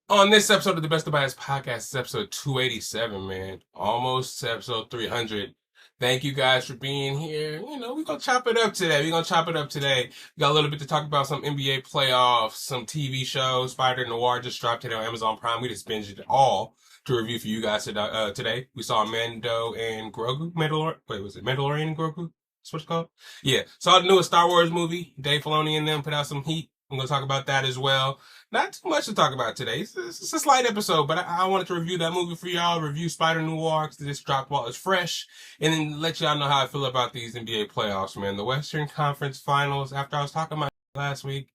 On this episode of the Best of Bias podcast, it's episode 287, man. Almost to episode 300. Thank you guys for being here. We're going to chop it up today. We got a little bit to talk about some NBA playoffs, some TV shows. Spider Noir just dropped today on Amazon Prime. We just binged it all to review for you guys today. We saw Mando and Grogu. Was it Mandalorian and Grogu? That's what it's called? Yeah. Saw the newest Star Wars movie. Dave Filoni and them put out some heat. I'm going to talk about that as well. Not too much to talk about today. It's a slight episode, but I wanted to review that movie for y'all, review Spider Noir, because this dropped while it's fresh, and then let y'all know how I feel about these NBA playoffs, man. The Western Conference Finals, after I was talking about last week.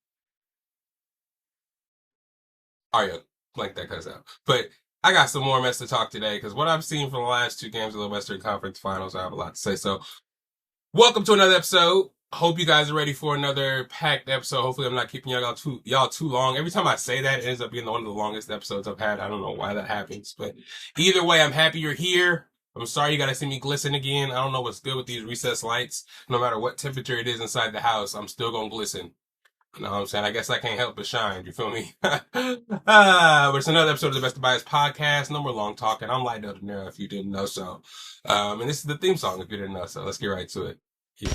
Oh, yeah, like that cuts out. But I got some more mess to talk today, because what I've seen from the last two games of the Western Conference Finals, I have a lot to say. So, welcome to another episode. Hope you guys are ready for another packed episode. Hopefully, I'm not keeping y'all too long. Every time I say that, it ends up being one of the longest episodes I've had. I don't know why that happens, but either way, I'm happy you're here. I'm sorry you got to see me glisten again. I don't know what's good with these recessed lights. No matter what temperature it is inside the house, I'm still gonna glisten. You know what I'm saying? I guess I can't help but shine. You feel me? But it's another episode of the Best of Bias podcast. No more long talking. I'm Light Up Now if you didn't know so. And this is the theme song if you didn't know so. Let's get right to it. Yeah.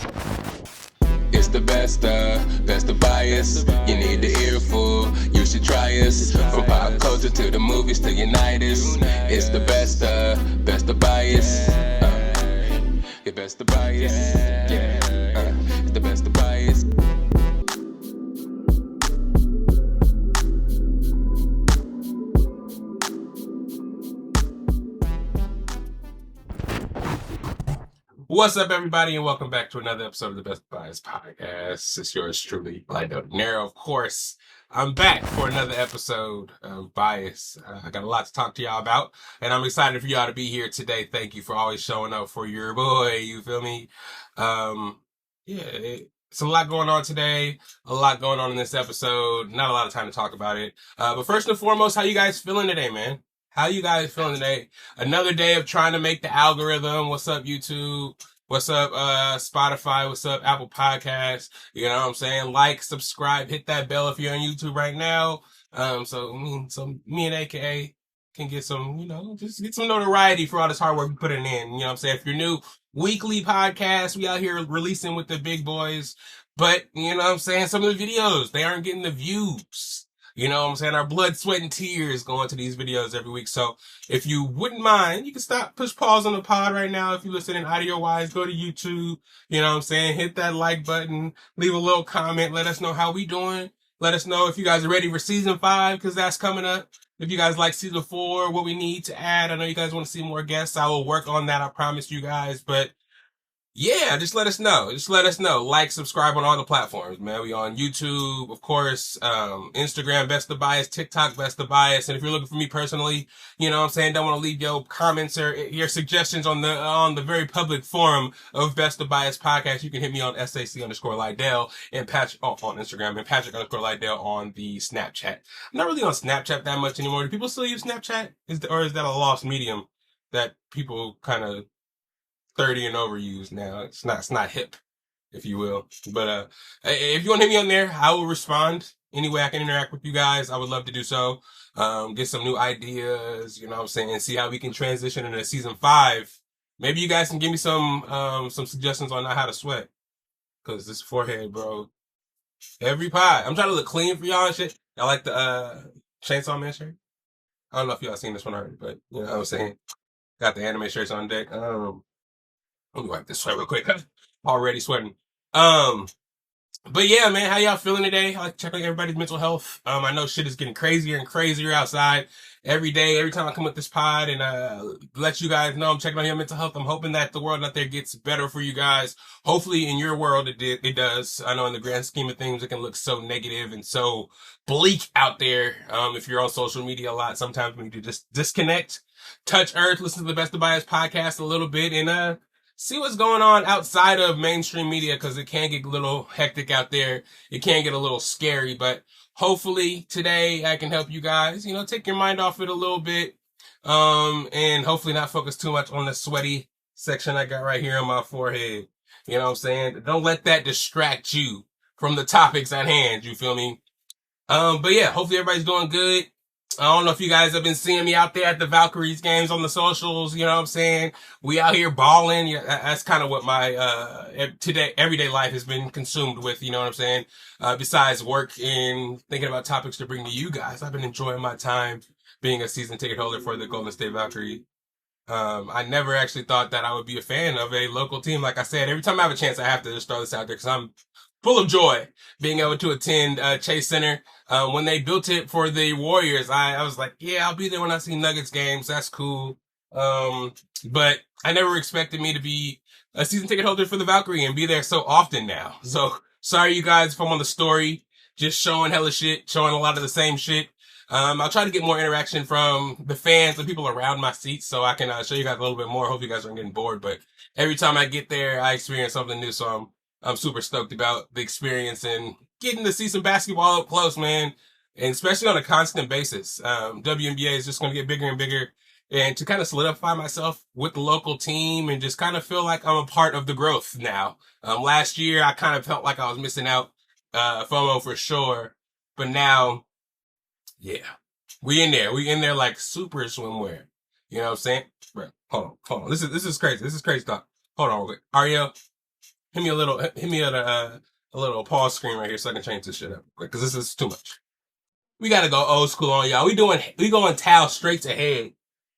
It's the best of bias. You need the earful, you should try us. From pop culture to the movies to Unitas. It's the best of bias. Your best of bias. Yeah, it's the best of bias. What's up, everybody, and welcome back to another episode of the Best Bias podcast. It's yours truly, Light Up Narrow. Of course, I'm back for another episode of Bias. I got a lot to talk to y'all about, and I'm excited for y'all to be here today. Thank you for always showing up for your boy. You feel me? It's a lot going on today. A lot going on in this episode. Not a lot of time to talk about it. But first and foremost, how you guys feeling today, man? How you guys feeling today? Another day of trying to make the algorithm. What's up, YouTube? What's up, Spotify? What's up, Apple Podcasts? You know what I'm saying? Like, subscribe, hit that bell if you're on YouTube right now. So me and AKA can get some, just get some notoriety for all this hard work we putting in. You know what I'm saying? If you're new, weekly podcast, we out here releasing with the big boys. But, you know what I'm saying? Some of the videos, they aren't getting the views. You know what I'm saying? Our blood, sweat, and tears go into these videos every week. So if you wouldn't mind, you can push pause on the pod right now. If you're listening audio-wise, go to YouTube. You know what I'm saying? Hit that like button. Leave a little comment. Let us know how we doing. Let us know if you guys are ready for season 5, because that's coming up. If you guys like season 4, what we need to add. I know you guys want to see more guests. I will work on that. I promise you guys. But yeah, just let us know. Like, subscribe on all the platforms, man. We on YouTube, of course, Instagram, Best of Bias, TikTok, Best of Bias. And if you're looking for me personally, you know what I'm saying, don't want to leave your comments or your suggestions on the very public forum of Best of Bias podcast, you can hit me on SAC_Lydell and Patrick on Instagram and Patrick_Lydell on the Snapchat. I'm not really on Snapchat that much anymore. Do people still use Snapchat? Or is that a lost medium that people kind of 30 and over use now? It's not hip, if you will. But if you want to hit me on there, I will respond any way I can interact with you guys. I would love to do so. Get some new ideas, you know what I'm saying, and see how we can transition into season 5. Maybe you guys can give me some suggestions on how to sweat, because this forehead, bro, every pod. I'm trying to look clean for y'all and shit. I like the Chainsaw Man shirt. I don't know if y'all seen this one already, but you know what I'm saying. Got the anime shirts on deck. Let me wipe this sweat real quick. Already sweating. But yeah, man, how y'all feeling today? I like to check on everybody's mental health. I know shit is getting crazier and crazier outside every day. Every time I come with this pod and let you guys know I'm checking on your mental health. I'm hoping that the world out there gets better for you guys. Hopefully in your world it does. I know in the grand scheme of things it can look so negative and so bleak out there. If you're on social media a lot, sometimes we need to just disconnect, touch earth, listen to the Best of Bias podcast a little bit, and see what's going on outside of mainstream media, because it can get a little hectic out there. It can get a little scary, but hopefully today I can help you guys, take your mind off it a little bit, and hopefully not focus too much on the sweaty section I got right here on my forehead. You know what I'm saying? Don't let that distract you from the topics at hand. You feel me? But yeah, hopefully everybody's doing good. I don't know if you guys have been seeing me out there at the Valkyries games on the socials. You know what I'm saying? We out here balling. Yeah, that's kind of what my today everyday life has been consumed with. You know what I'm saying? Besides work and thinking about topics to bring to you guys, I've been enjoying my time being a season ticket holder for the Golden State Valkyrie. I never actually thought that I would be a fan of a local team. Like I said, every time I have a chance, I have to just throw this out there because I'm full of joy being able to attend Chase Center. When they built it for the Warriors, I was like, yeah, I'll be there when I see Nuggets games. That's cool. But I never expected me to be a season ticket holder for the Valkyrie and be there so often now. So sorry, you guys, if I'm on the story, just showing hella shit, showing a lot of the same shit. I'll try to get more interaction from the fans and people around my seats so I can show you guys a little bit more. Hope you guys aren't getting bored, but every time I get there, I experience something new. So I'm super stoked about the experience and getting to see some basketball up close, man. And especially on a constant basis. WNBA is just going to get bigger and bigger. And to kind of solidify myself with the local team and just kind of feel like I'm a part of the growth now. Last year, I kind of felt like I was missing out, FOMO for sure. But now, yeah, we in there. We in there like super swimwear. You know what I'm saying? Bro, hold on. This is crazy. This is crazy stuff. Hold on real quick. Ariel, hit me a little pause screen right here so I can change this shit up quick, because this is too much. We gotta go old school on y'all. We going towel straight to head.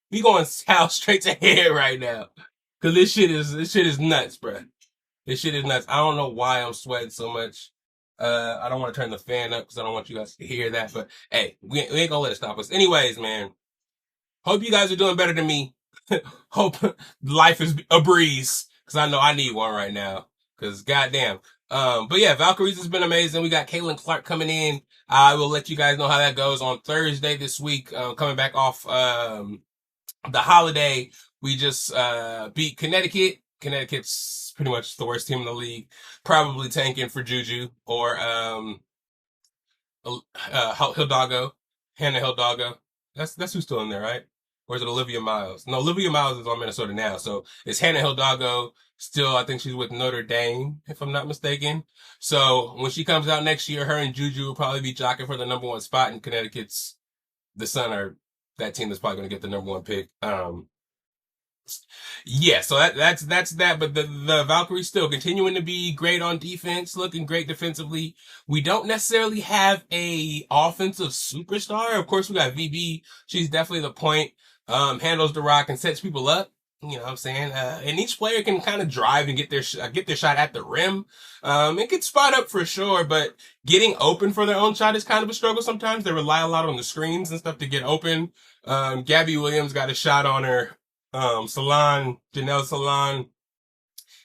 We going towel straight to head right now. Cause this shit is nuts, bruh. This shit is nuts. I don't know why I'm sweating so much. I don't want to turn the fan up because I don't want you guys to hear that. But hey, we ain't gonna let it stop us. Anyways, man. Hope you guys are doing better than me. Hope life is a breeze because I know I need one right now. Because goddamn. But yeah, Valkyries has been amazing. We got Caitlin Clark coming in. I will let you guys know how that goes on Thursday this week. Coming back off the holiday, we just beat Connecticut. Connecticut's pretty much the worst team in the league. Probably tanking for Juju or Hidalgo, Hannah Hidalgo. That's who's still in there, right? Or is it Olivia Miles? No, Olivia Miles is on Minnesota now. So it's Hannah Hidalgo. Still, I think she's with Notre Dame, if I'm not mistaken. So when she comes out next year, her and Juju will probably be jockeying for the number one spot, and Connecticut's the Sun are that team that's probably going to get the number one pick. Yeah, so that's that. But the Valkyries still continuing to be great on defense, looking great defensively. We don't necessarily have a offensive superstar. Of course, we got VB. She's definitely the point. Handles the rock and sets people up. You know what I'm saying? And each player can kind of drive and get their shot at the rim. It can spot up for sure, but getting open for their own shot is kind of a struggle sometimes. They rely a lot on the screens and stuff to get open. Gabby Williams got a shot on her. Janelle Salon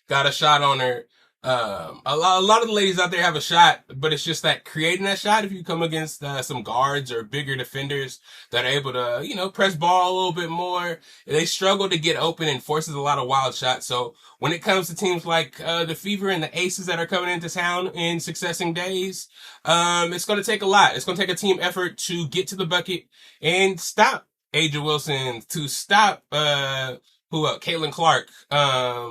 got a shot on her. A lot of the ladies out there have a shot, but it's just that creating that shot. If you come against some guards or bigger defenders that are able to, press ball a little bit more, they struggle to get open and forces a lot of wild shots. So when it comes to teams like the Fever and the Aces that are coming into town in successing days, it's going to take a lot. It's going to take a team effort to get to the bucket and stop Aja Wilson, to stop Caitlin Clark,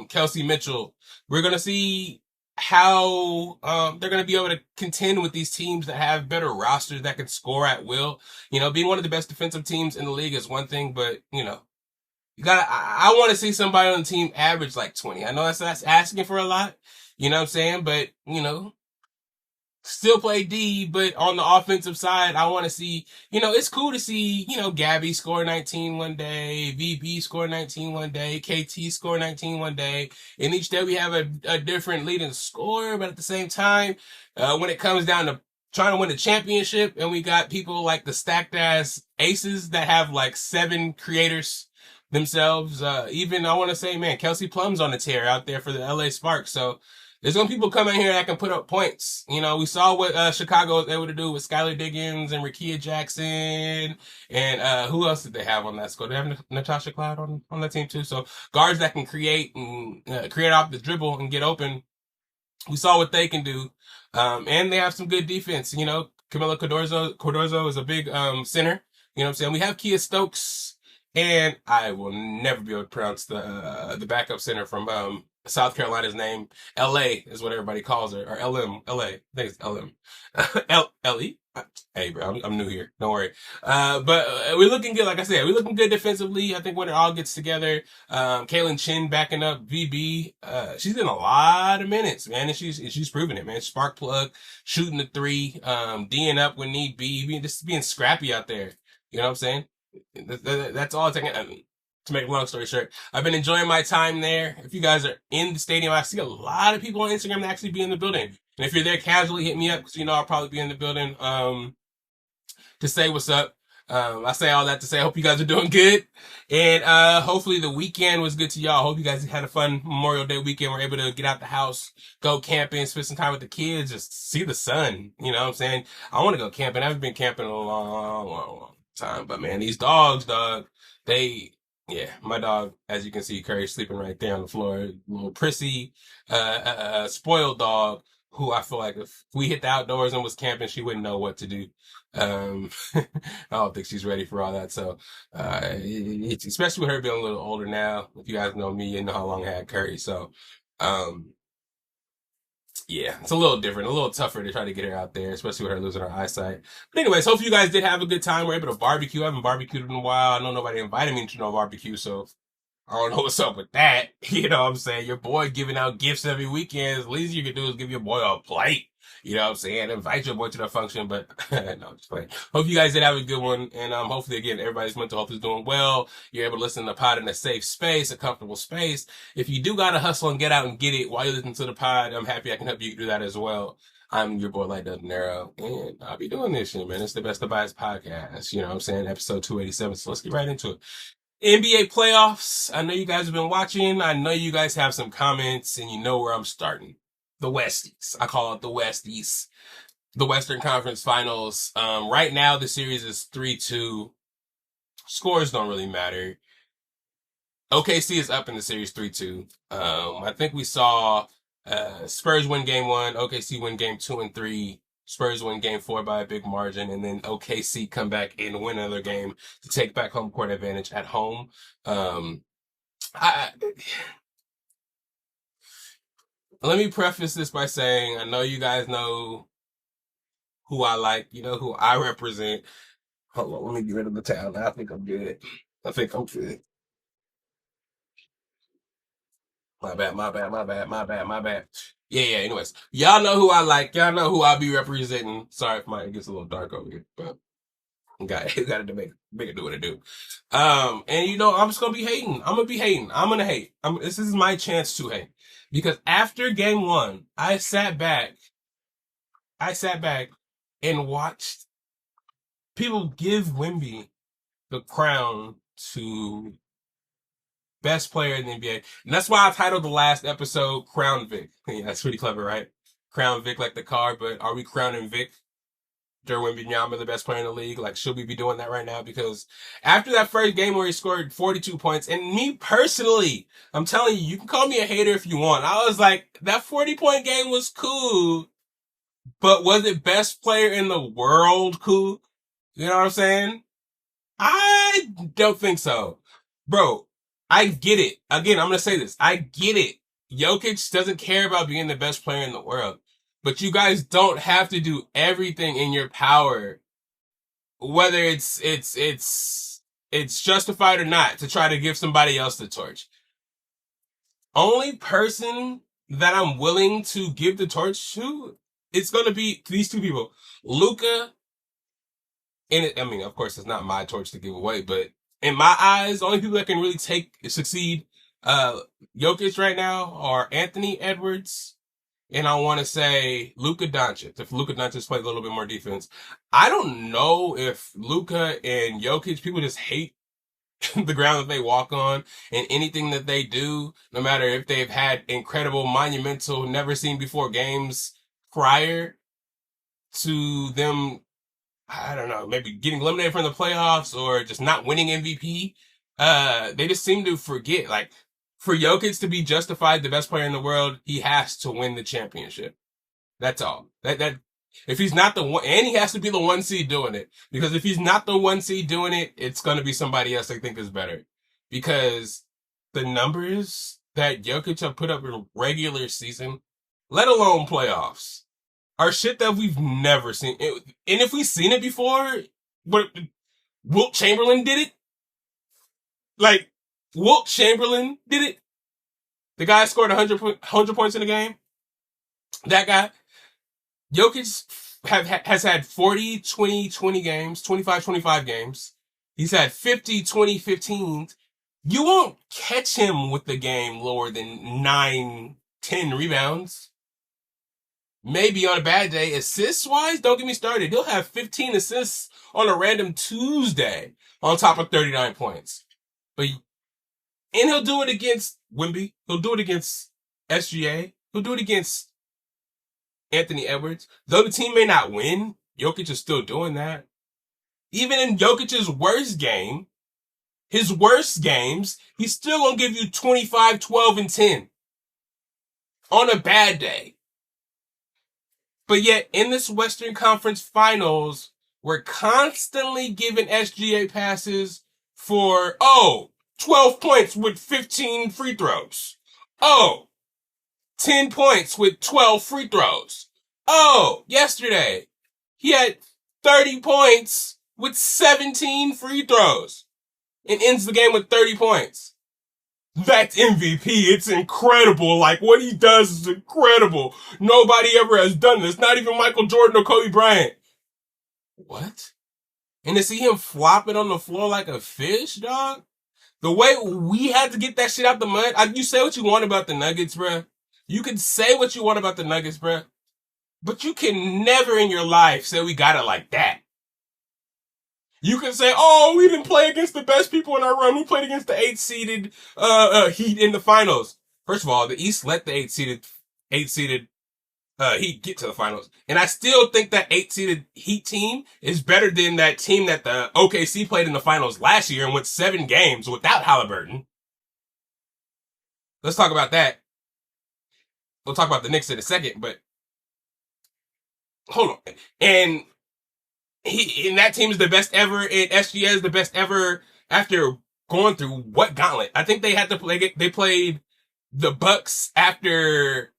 Kelsey Mitchell. We're going to see how they're going to be able to contend with these teams that have better rosters that can score at will. Being one of the best defensive teams in the league is one thing, but I want to see somebody on the team average like 20. I know that's asking for a lot, you know what I'm saying? But, still play D, but on the offensive side, I want to see, it's cool to see, Gabby score 19 one day, VB score 19 one day, KT score 19 one day, and each day we have a different leading scorer, but at the same time, when it comes down to trying to win a championship, and we got people like the stacked ass Aces that have like 7 creators themselves, even I want to say, man, Kelsey Plum's on the tear out there for the LA Sparks, so there's gonna be people coming here that can put up points. We saw what Chicago was able to do with Skylar Diggins and Rickea Jackson, and who else did they have on that squad? They have Natasha Cloud on that team too. So guards that can create and create off the dribble and get open. We saw what they can do, and they have some good defense. Camila Cordorzo is a big center. You know what I'm saying? We have Kia Stokes, and I will never be able to pronounce the backup center from South Carolina's name. LA is what everybody calls her, or LM, LA. I think it's LM. LE? Hey, bro, I'm new here. Don't worry. But we're looking good. Like I said, we're looking good defensively. I think when it all gets together, Kaylin Chin backing up VB. She's in a lot of minutes, man, and she's proving it, man. Spark plug, shooting the three, D'ing up when need be, just being scrappy out there. You know what I'm saying? That's all it's taking. To make a long story short, I've been enjoying my time there. If you guys are in the stadium, I see a lot of people on Instagram that actually be in the building. And if you're there casually, hit me up because I'll probably be in the building to say what's up. I say all that to say I hope you guys are doing good. And hopefully the weekend was good to y'all. I hope you guys had a fun Memorial Day weekend. We're able to get out the house, go camping, spend some time with the kids, just see the sun. You know what I'm saying? I want to go camping. I haven't been camping in a long time. But man, these dogs, dog, yeah, my dog, as you can see, Curry's sleeping right there on the floor. Little prissy, spoiled dog who I feel like if we hit the outdoors and was camping, she wouldn't know what to do. I don't think she's ready for all that. So, it's, especially with her being a little older now. If you guys know me, you know how long I had Curry. So, yeah, it's a little different, a little tougher to try to get her out there, especially with her losing her eyesight. But anyways, hope you guys did have a good time. We're able to barbecue. I haven't barbecued in a while. I know nobody invited me to no barbecue, so I don't know what's up with that. You know what I'm saying? Your boy giving out gifts every weekend. The least you can do is give your boy a plate. You know what I'm saying? Invite your boy to the function, but no, just playing. Hope you guys did have a good one. And hopefully, again, everybody's mental health is doing well. You're able to listen to the pod in a safe space, a comfortable space. If you do got to hustle and get out and get it while you listen to the pod, I'm happy I can help you do that as well. I'm your boy, Light Up Nero, and I'll be doing this shit, man. It's the Best of Bias podcast. You know what I'm saying? Episode 287. So let's get right into it. NBA playoffs. I know you guys have been watching. I know you guys have some comments, and you know where I'm starting. The Westies. I call it the Westies. The Western Conference Finals. Right now, the series is 3-2. Scores don't really matter. OKC is up in the series 3-2. I think we saw Spurs win game 1, OKC win game 2 and 3. Spurs win game 4 by a big margin, and then OKC come back and win another game to take back home court advantage at home. Let me preface this by saying I know you guys know who I like, you know who I represent. Hold on, let me get rid of the towel. I think I'm good. I think I'm good. My bad. Yeah, anyways. Y'all know who I like. Y'all know who I'll be representing. Sorry if it gets a little dark over here, but got to make it do what it do. And I'm just gonna be hating. I'm gonna hate. This is my chance to hate. Because after game 1, I sat back and watched people give Wemby the crown to best player in the NBA. And that's why I titled the last episode Crown Vic. Yeah, that's pretty clever, right? Crown Vic like the car, but are we crowning Vic? Wembanyama the best player in the league? Like, should we be doing that right now? Because after that first game where he scored 42 points, and me personally, I'm telling you, you can call me a hater if you want. I was like, that 40-point game was cool, but was it best player in the world cool? You know what I'm saying? I don't think so. Bro, I get it. Again, I'm going to say this. I get it. Jokic doesn't care about being the best player in the world. But you guys don't have to do everything in your power, whether it's justified or not, to try to give somebody else the torch. Only person that I'm willing to give the torch to, it's going to be these two people. Luka, and of course, it's not my torch to give away, but in my eyes, the only people that can really succeed, Jokic right now are Anthony Edwards, and I want to say Luka Doncic. If Luka Doncic played a little bit more defense, I don't know if Luka and Jokic, people just hate the ground that they walk on and anything that they do, no matter if they've had incredible, monumental, never seen before games prior to them, I don't know, maybe getting eliminated from the playoffs or just not winning MVP. They just seem to forget, like, for Jokic to be justified the best player in the world, he has to win the championship. That's all. That if he's not the one, and he has to be the 1 seed doing it, because if he's not the 1 seed doing it, it's going to be somebody else they think is better. Because the numbers that Jokic have put up in regular season, let alone playoffs, are shit that we've never seen. And if we've seen it before, but Wilt Chamberlain did it. Like, Wilt Chamberlain did it. The guy scored 100 points in a game. That guy. Jokic has had 40, 20, 20 games, 25, 25 games. He's had 50, 20, 15. You won't catch him with the game lower than 9, 10 rebounds. Maybe on a bad day. Assists-wise, don't get me started. He'll have 15 assists on a random Tuesday on top of 39 points. And he'll do it against Wemby. He'll do it against SGA. He'll do it against Anthony Edwards. Though the team may not win, Jokic is still doing that. Even in Jokic's worst game, his worst games, he's still going to give you 25, 12, and 10 on a bad day. But yet, in this Western Conference Finals, we're constantly giving SGA passes for, 12 points with 15 free throws. 10 points with 12 free throws. Yesterday, he had 30 points with 17 free throws and ends the game with 30 points. That's MVP. It's incredible. Like, what he does is incredible. Nobody ever has done this. Not even Michael Jordan or Kobe Bryant. What? And to see him flopping on the floor like a fish, dog? The way we had to get that shit out the mud. You say what you want about the Nuggets, bruh. You can say what you want about the Nuggets, bruh. But you can never in your life say we got it like that. You can say, we didn't play against the best people in our run. We played against the 8-seeded Heat in the finals. First of all, the East let the 8-seeded Heat get to the finals. And I still think that 8-seeded Heat team is better than that team that the OKC played in the finals last year and went 7 games without Halliburton. Let's talk about that. We'll talk about the Knicks in a second, but hold on. And that team is the best ever, and SGA is the best ever after going through what gauntlet? I think they had to play, they played the Bucks after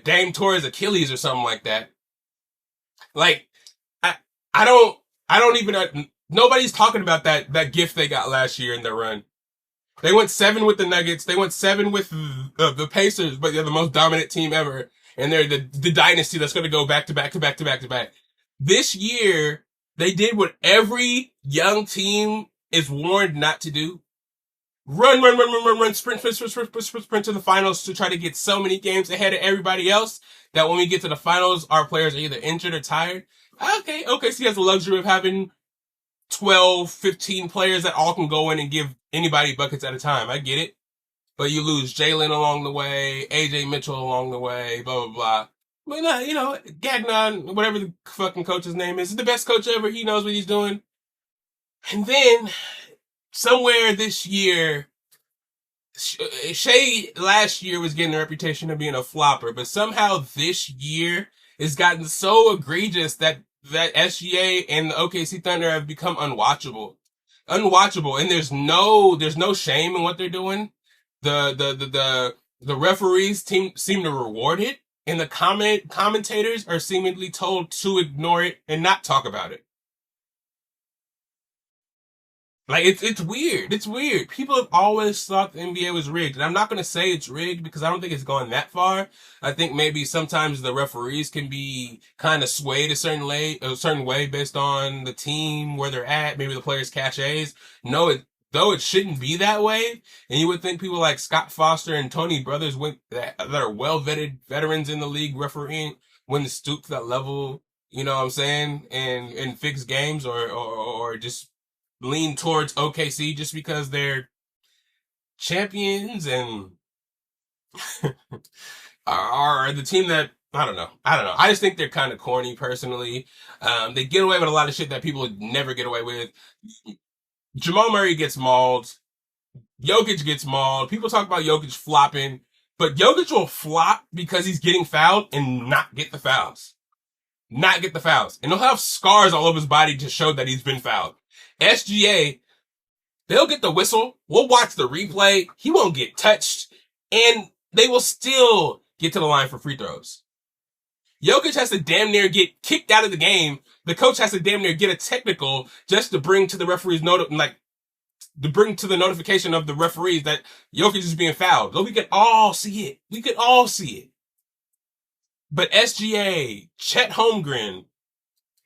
Dame tore his Achilles or something like that. Like, I don't even, nobody's talking about that gift they got last year in their run. They went 7 with the Nuggets. They went 7 with the Pacers, but they're the most dominant team ever. And they're the dynasty that's going to go back to back to back to back to back. This year, they did what every young team is warned not to do. Run, sprint to the finals to try to get so many games ahead of everybody else that when we get to the finals, our players are either injured or tired. Okay, so he has the luxury of having 12, 15 players that all can go in and give anybody buckets at a time. I get it. But you lose Jalen along the way, AJ Mitchell along the way, blah, blah, blah. But Gagnon, whatever the fucking coach's name is the best coach ever. He knows what he's doing. And then, somewhere this year, Shea last year was getting a reputation of being a flopper, but somehow this year it's gotten so egregious that SGA and the OKC Thunder have become unwatchable. And there's no shame in what they're doing. The referees seem to reward it. And the commentators are seemingly told to ignore it and not talk about it. Like, it's weird. It's weird. People have always thought the NBA was rigged. And I'm not going to say it's rigged because I don't think it's gone that far. I think maybe sometimes the referees can be kind of swayed a certain way based on the team, where they're at, maybe the players' cachets. Though it shouldn't be that way, and you would think people like Scott Foster and Tony Brothers that are well-vetted veterans in the league refereeing wouldn't stoop to that level, you know what I'm saying, and fix games or just lean towards OKC just because they're champions and are the team that, I don't know. I just think they're kind of corny personally. They get away with a lot of shit that people would never get away with. Jamal Murray gets mauled. Jokic gets mauled. People talk about Jokic flopping, but Jokic will flop because he's getting fouled and not get the fouls. And he'll have scars all over his body to show that he's been fouled. SGA, they'll get the whistle. We'll watch the replay. He won't get touched. and they will still get to the line for free throws. Jokic has to damn near get kicked out of the game. The coach has to damn near get a technical just to bring to the referee's to bring to the notification of the referees that Jokic is being fouled. So we could all see it. We could all see it. But SGA, Chet Holmgren,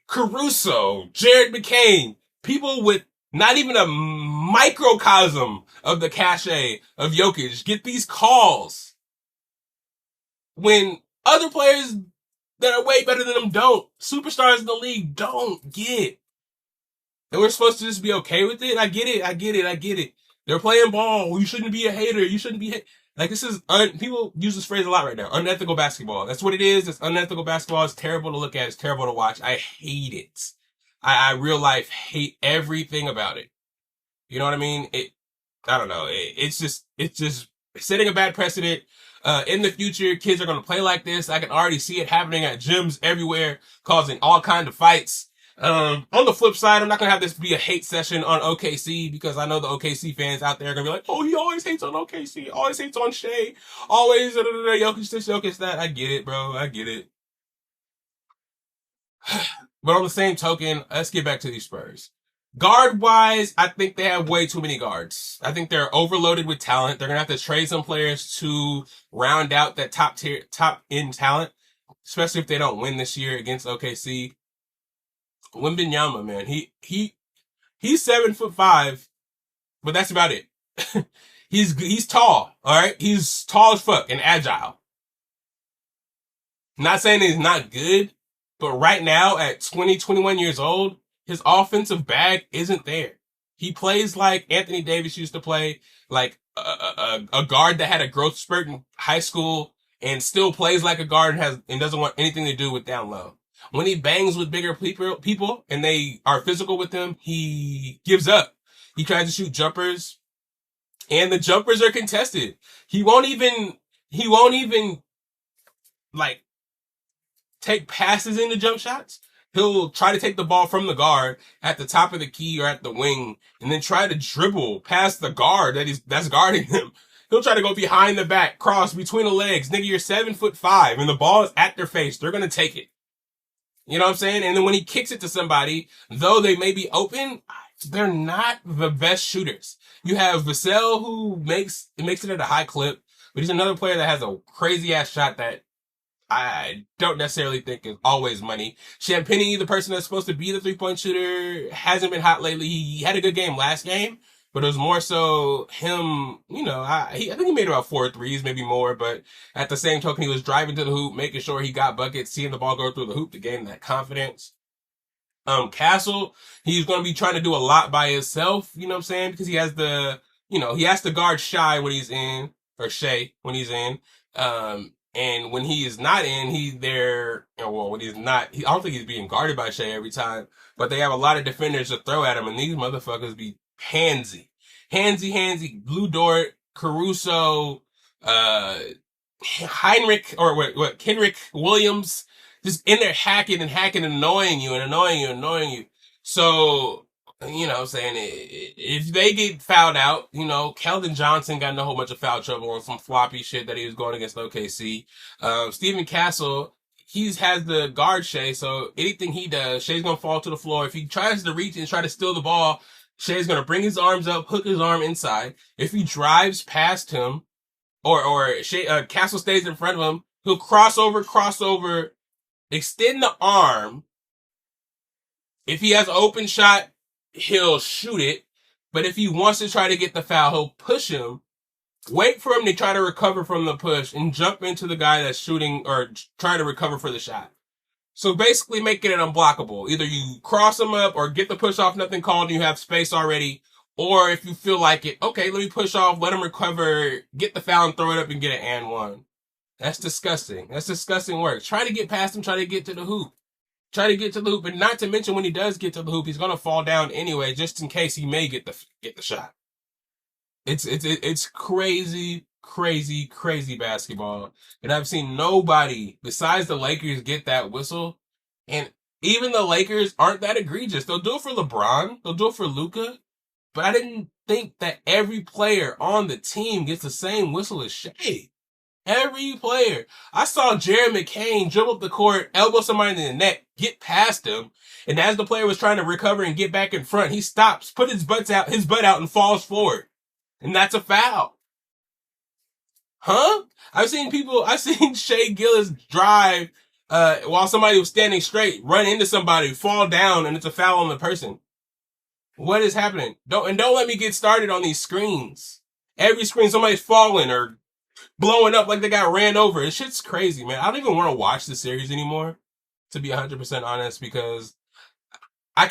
Caruso, Jared McCain, people with not even a microcosm of the cachet of Jokic get these calls when other players that are way better than them don't. Superstars in the league don't get. And we're supposed to just be okay with it? I get it. They're playing ball. You shouldn't be a hater. You shouldn't be like, this is, people use this phrase a lot right now. Unethical basketball. That's what it is. It's unethical basketball. It's terrible to look at. It's terrible to watch. I hate it. I real life hate everything about it. You know what I mean? I don't know. It's just setting a bad precedent. In the future, kids are going to play like this. I can already see it happening at gyms everywhere, causing all kinds of fights. On the flip side, I'm not going to have this be a hate session on OKC because I know the OKC fans out there are going to be like, oh, he always hates on OKC, always hates on Shea, always, Jokic this, Jokic that. I get it, bro. I get it. But on the same token, let's get back to these Spurs. Guard-wise, I think they have way too many guards. I think they're overloaded with talent. They're going to have to trade some players to round out that top-end talent, especially if they don't win this year against OKC. Wembanyama, man, he's 7'5", but that's about it. He's tall, all right? He's tall as fuck and agile. Not saying he's not good, but right now at 20, 21 years old, his offensive bag isn't there. He plays like Anthony Davis used to play, like a guard that had a growth spurt in high school and still plays like a guard and doesn't want anything to do with down low. When he bangs with bigger people and they are physical with him, he gives up. He tries to shoot jumpers and the jumpers are contested. He won't even like take passes into jump shots. He'll try to take the ball from the guard at the top of the key or at the wing and then try to dribble past the guard that's guarding him. He'll try to go behind the back, cross between the legs. Nigga, you're 7'5" and the ball is at their face. They're going to take it. You know what I'm saying? And then when he kicks it to somebody, though they may be open, they're not the best shooters. You have Vassell who makes it at a high clip, but he's another player that has a crazy ass shot that I don't necessarily think is always money. Champagnie, the person that's supposed to be the 3-point shooter, hasn't been hot lately. He had a good game last game, but it was more so him, I think he made about 4 threes, maybe more, but at the same token, he was driving to the hoop, making sure he got buckets, seeing the ball go through the hoop to gain that confidence. Castle, he's going to be trying to do a lot by himself, you know what I'm saying? Because he has he has to guard Shai when he's in, or Shea when he's in. And when he is not in, when he's not, I don't think he's being guarded by Shea every time, but they have a lot of defenders to throw at him, and these motherfuckers be handsy, Blue Dort, Caruso, Heinrich, or Kenrick Williams, just in there hacking and annoying you. So, what I'm saying, if they get fouled out, Keldon Johnson got in a whole bunch of foul trouble on some floppy shit that he was going against OKC. Stephen Castle, he has the guard Shea, so anything he does, Shea's gonna fall to the floor. If he tries to reach and try to steal the ball, Shea's gonna bring his arms up, hook his arm inside. If he drives past him, or Castle stays in front of him, he'll cross over, extend the arm. If he has an open shot, he'll shoot it. But if he wants to try to get the foul, he'll push him, wait for him to try to recover from the push, and jump into the guy that's shooting or trying to recover for the shot. So basically making it unblockable. Either you cross him up or get the push off, nothing called, and you have space already. Or if you feel like it, okay, let me push off, let him recover, get the foul and throw it up and get an and one. That's disgusting. That's disgusting work. Try to get past him, try to get to the hoop. And not to mention when he does get to the hoop, he's going to fall down anyway, just in case he may get the shot. It's crazy basketball. And I've seen nobody besides the Lakers get that whistle. And even the Lakers aren't that egregious. They'll do it for LeBron. They'll do it for Luka. but I didn't think that every player on the team gets the same whistle as Shea. Every player. I saw Jared McCain dribble up the court, elbow somebody in the neck, get past him, and as the player was trying to recover and get back in front, he stops, put his butt out, and falls forward. And that's a foul. Huh? I've seen Shea Gillis drive while somebody was standing straight, run into somebody, fall down, and it's a foul on the person. What is happening? Don't let me get started on these screens. Every screen, somebody's falling or blowing up like they got ran over. This shit's crazy, man. I don't even want to watch the series anymore, to be 100% honest, because I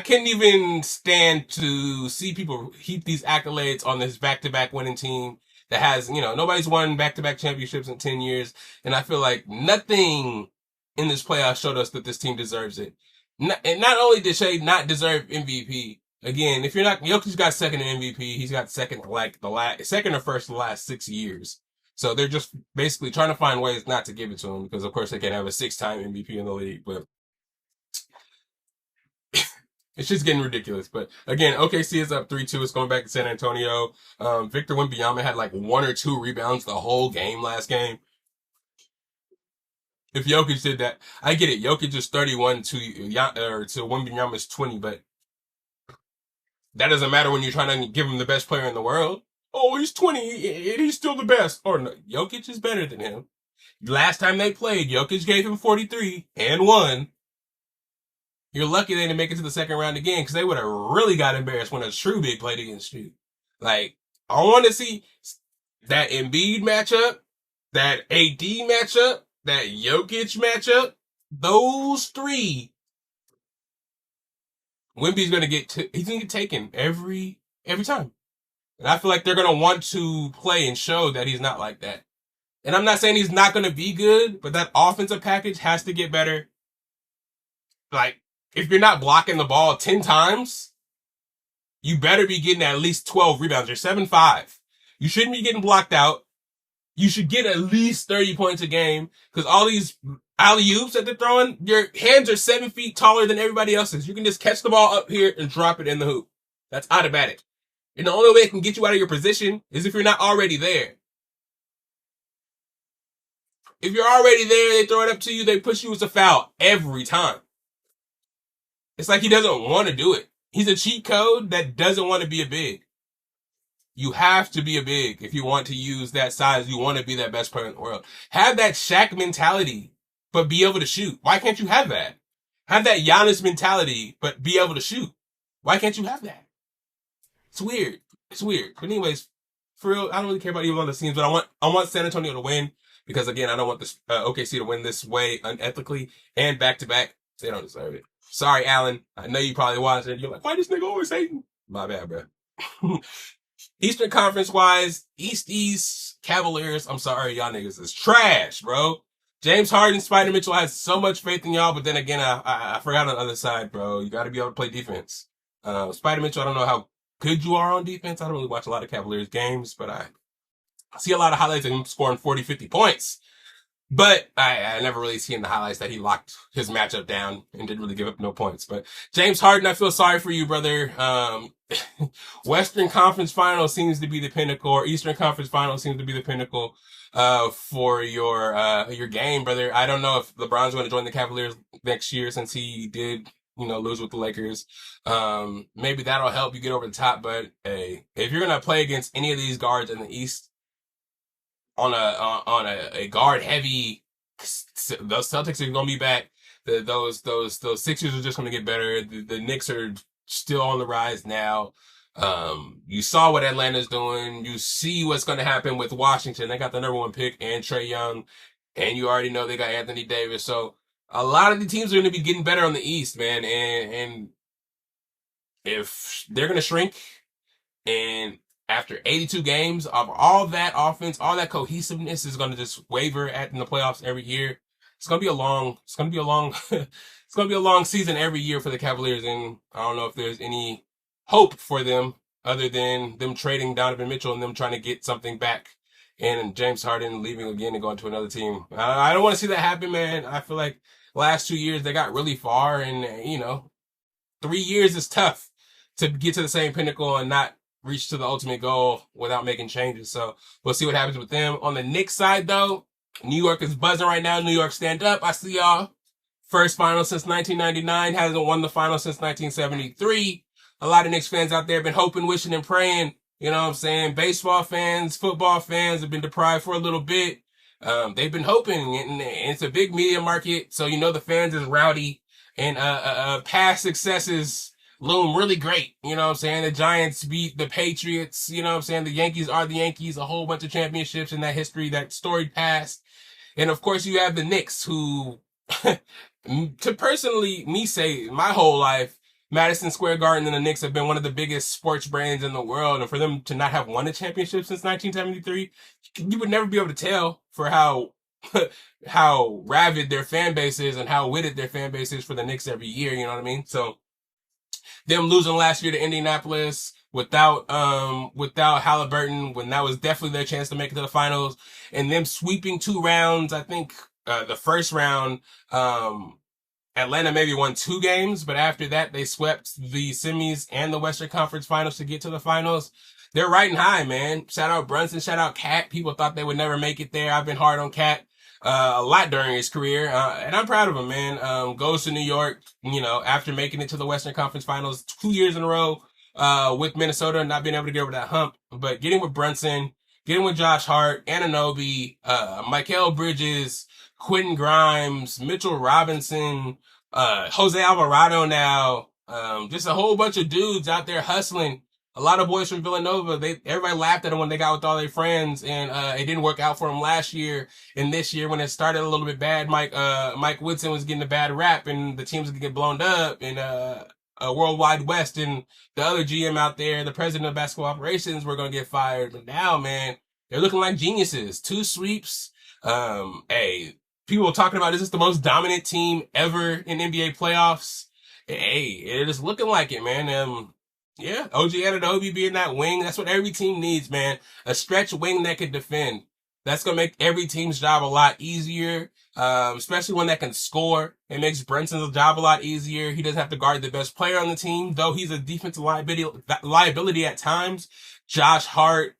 couldn't even stand to see people heap these accolades on this back-to-back winning team that has, nobody's won back-to-back championships in 10 years. And I feel like nothing in this playoff showed us that this team deserves it. And not only did Shea not deserve MVP, again, if you're not, Jokic got second in MVP. He's got second, second or first the last 6 years. So they're just basically trying to find ways not to give it to him because, of course, they can't have a 6-time MVP in the league. But it's just getting ridiculous. But again, OKC is up 3-2. It's going back to San Antonio. Victor Wembanyama had 1 or 2 rebounds the whole game last game. If Jokic did that, I get it. Jokic is 31 to Wembanyama's 20, but that doesn't matter when you're trying to give him the best player in the world. Oh, he's 20 and he's still the best. Or no, Jokic is better than him. Last time they played, Jokic gave him 43 and won. You're lucky they didn't make it to the second round again because they would have really got embarrassed when a true big played against you. I want to see that Embiid matchup, that AD matchup, that Jokic matchup. Those three, Wemby's gonna he's gonna get taken every time. And I feel like they're gonna want to play and show that he's not like that. And I'm not saying he's not gonna be good, but that offensive package has to get better. If you're not blocking the ball 10 times, you better be getting at least 12 rebounds. You're 7'5". You shouldn't be getting blocked out. You should get at least 30 points a game because all these alley-oops that they're throwing, your hands are 7 feet taller than everybody else's. You can just catch the ball up here and drop it in the hoop. That's automatic. And the only way it can get you out of your position is if you're not already there. If you're already there, they throw it up to you, they push you as a foul every time. It's like he doesn't want to do it. He's a cheat code that doesn't want to be a big. You have to be a big if you want to use that size. You want to be that best player in the world. Have that Shaq mentality, but be able to shoot. Why can't you have that? Have that Giannis mentality, but be able to shoot. Why can't you have that? It's weird. It's weird. But anyways, for real, I don't really care about either one of the teams, but I want San Antonio to win because again, I don't want this OKC to win this way unethically and back to back. They don't deserve it. Sorry, Alan. I know you probably watched it. You're like, why this nigga always hating? My bad, bro. Eastern Conference wise, East Cavaliers. I'm sorry, y'all niggas is trash, bro. James Harden, Spider Mitchell has so much faith in y'all, but then again, I forgot on the other side, bro. You got to be able to play defense. Spider Mitchell, I don't know how good you are on defense. I don't really watch a lot of Cavaliers games, but I see a lot of highlights of him scoring 40, 50 points. But I never really seen the highlights that he locked his matchup down and didn't really give up no points. But James Harden, I feel sorry for you, brother. Western Conference Final seems to be the pinnacle, or Eastern Conference Final seems to be the pinnacle for your game, brother. I don't know if LeBron's going to join the Cavaliers next year since he did, lose with the Lakers. Maybe that'll help you get over the top. But hey, if you're going to play against any of these guards in the East, on a guard heavy, those Celtics are gonna be back. Those Sixers are just gonna get better. The Knicks are still on the rise now. You saw what Atlanta's doing. You see what's gonna happen with Washington. They got the #1 pick and Trae Young, and you already know they got Anthony Davis. So a lot of the teams are gonna be getting better on the East, man. And if they're gonna shrink and after 82 games of all that offense, all that cohesiveness is going to just waver in the playoffs every year. It's going to be a long season every year for the Cavaliers. And I don't know if there's any hope for them other than them trading Donovan Mitchell and them trying to get something back and James Harden leaving again and going to another team. I don't want to see that happen, man. I feel like last 2 years they got really far and, 3 years is tough. to get to the same pinnacle and not reach to the ultimate goal without making changes. So we'll see what happens with them. On the Knicks side, though, New York is buzzing right now. New York, stand up. I see y'all. First final since 1999. Hasn't won the final since 1973. A lot of Knicks fans out there have been hoping, wishing, and praying. You know what I'm saying? Baseball fans, football fans have been deprived for a little bit. They've been hoping, and it's a big media market, so you know the fans is rowdy, and past successes loom really great. You know what I'm saying? The Giants beat the Patriots. You know what I'm saying? The Yankees are the Yankees. A whole bunch of championships in that history, that storied past. And of course, you have the Knicks, who, to personally me say, my whole life, Madison Square Garden and the Knicks have been one of the biggest sports brands in the world. And for them to not have won a championship since 1973, you would never be able to tell for how how rabid their fan base is and how witted their fan base is for the Knicks every year. You know what I mean? So them losing last year to Indianapolis without Halliburton, when that was definitely their chance to make it to the finals, and them sweeping 2 rounds. I think the first round, Atlanta maybe won 2 games, but after that, they swept the semis and the Western Conference Finals to get to the finals. They're riding high, man. Shout out Brunson, shout out Cat. People thought they would never make it there. I've been hard on Cat a lot during his career, and I'm proud of him, man. Goes to New York, you know, after making it to the Western Conference Finals 2 years in a row with Minnesota and not being able to get over that hump. But getting with Brunson, getting with Josh Hart, Anunoby, Mikal Bridges, Quentin Grimes, Mitchell Robinson, Jose Alvarado now, just a whole bunch of dudes out there hustling. A lot of boys from Villanova, everybody laughed at them when they got with all their friends, and it didn't work out for them last year. And this year, when it started a little bit bad, Mike Woodson was getting a bad rap, and the teams would get blown up, and Worldwide West and the other GM out there, the president of basketball operations, were gonna get fired. But now, man, they're looking like geniuses. 2 sweeps. Hey, people are talking about, is this the most dominant team ever in NBA playoffs? Hey, it is looking like it, man. Yeah, OG Anunoby being that wing, that's what every team needs, man. A stretch wing that can defend. That's going to make every team's job a lot easier, especially one that can score. It makes Brunson's job a lot easier. He doesn't have to guard the best player on the team, though he's a defensive liability at times. Josh Hart,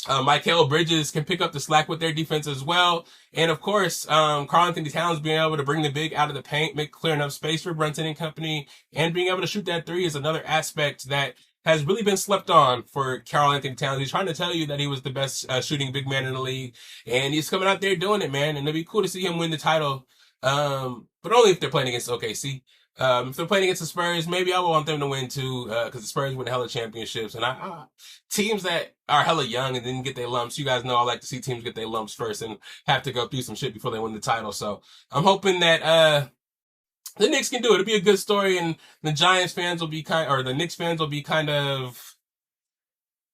Mikal Bridges can pick up the slack with their defense as well. And of course, Karl-Anthony Towns being able to bring the big out of the paint, make clear enough space for Brunson and company, and being able to shoot that 3 is another aspect that has really been slept on for Karl-Anthony Towns. He's trying to tell you that he was the best shooting big man in the league, and he's coming out there doing it, man. And it'd be cool to see him win the title, but only if they're playing against OKC. If they're playing against the Spurs, maybe I would want them to win too, because the Spurs win hella championships. And teams that are hella young and didn't get their lumps, you guys know I like to see teams get their lumps first and have to go through some shit before they win the title. So I'm hoping that the Knicks can do it. It'll be a good story, and the Giants fans will be the Knicks fans will be kind of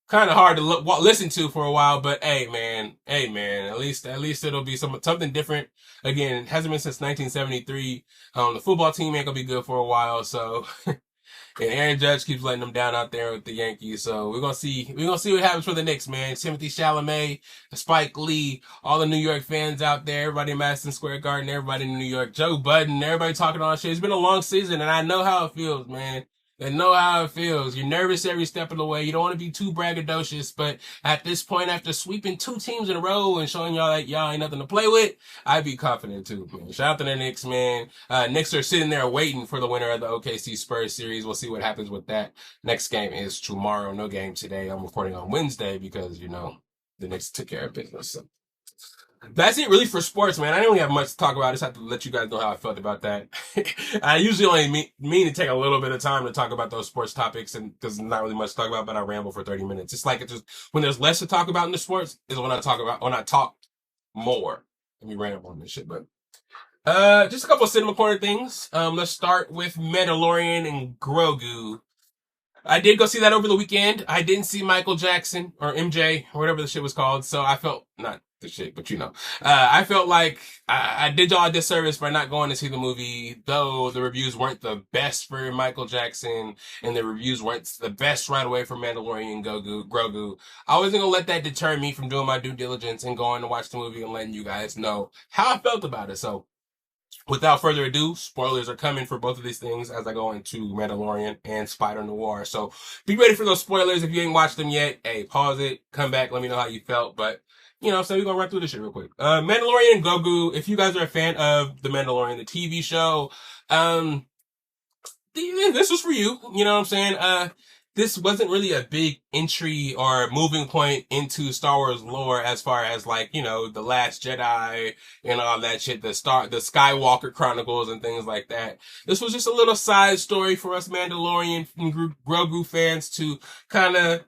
hard to listen to for a while. But hey man, at least it'll be something different. Again, it hasn't been since 1973. The football team ain't gonna be good for a while, so. And Aaron Judge keeps letting them down out there with the Yankees. So we're gonna see what happens for the Knicks, man. Timothy Chalamet, Spike Lee, all the New York fans out there, everybody in Madison Square Garden, everybody in New York, Joe Budden, everybody talking all that shit. It's been a long season, and I know how it feels, man. I know how it feels. You're nervous every step of the way. You don't want to be too braggadocious, but at this point, after sweeping 2 teams in a row and showing y'all that y'all ain't nothing to play with, I'd be confident too, man. Shout out to the Knicks, man. Knicks are sitting there waiting for the winner of the OKC Spurs series. We'll see what happens with that. Next game is tomorrow. No game today. I'm recording on Wednesday because, you know, the Knicks took care of business. So. That's it really for sports, man. I didn't really have much to talk about. I just have to let you guys know how I felt about that. I usually only mean to take a little bit of time to talk about those sports topics, and because there's not really much to talk about, but I ramble for 30 minutes. It's like when there's less to talk about in the sports is when I talk more. Let me ramble on this shit, but just a couple of cinema corner things. Let's start with Mandalorian and Grogu. I did go see that over the weekend. I didn't see Michael Jackson or MJ or whatever the shit was called, so I felt not the shit, but you know, I felt like I did y'all a disservice by not going to see the movie, though the reviews weren't the best for Michael Jackson and the reviews weren't the best right away for Mandalorian Grogu. I wasn't gonna let that deter me from doing my due diligence and going to watch the movie and letting you guys know how I felt about it. So without further ado, spoilers are coming for both of these things as I go into Mandalorian and Spider Noir. So be ready for those spoilers. If you ain't watched them yet, hey, pause it, come back, let me know how you felt. But so we're gonna run through this shit real quick. Mandalorian and Grogu. If you guys are a fan of the Mandalorian, the TV show, this was for you. You know what I'm saying? This wasn't really a big entry or moving point into Star Wars lore as far as the Last Jedi and all that shit, the Skywalker Chronicles and things like that. This was just a little side story for us Mandalorian and Grogu fans to kind of,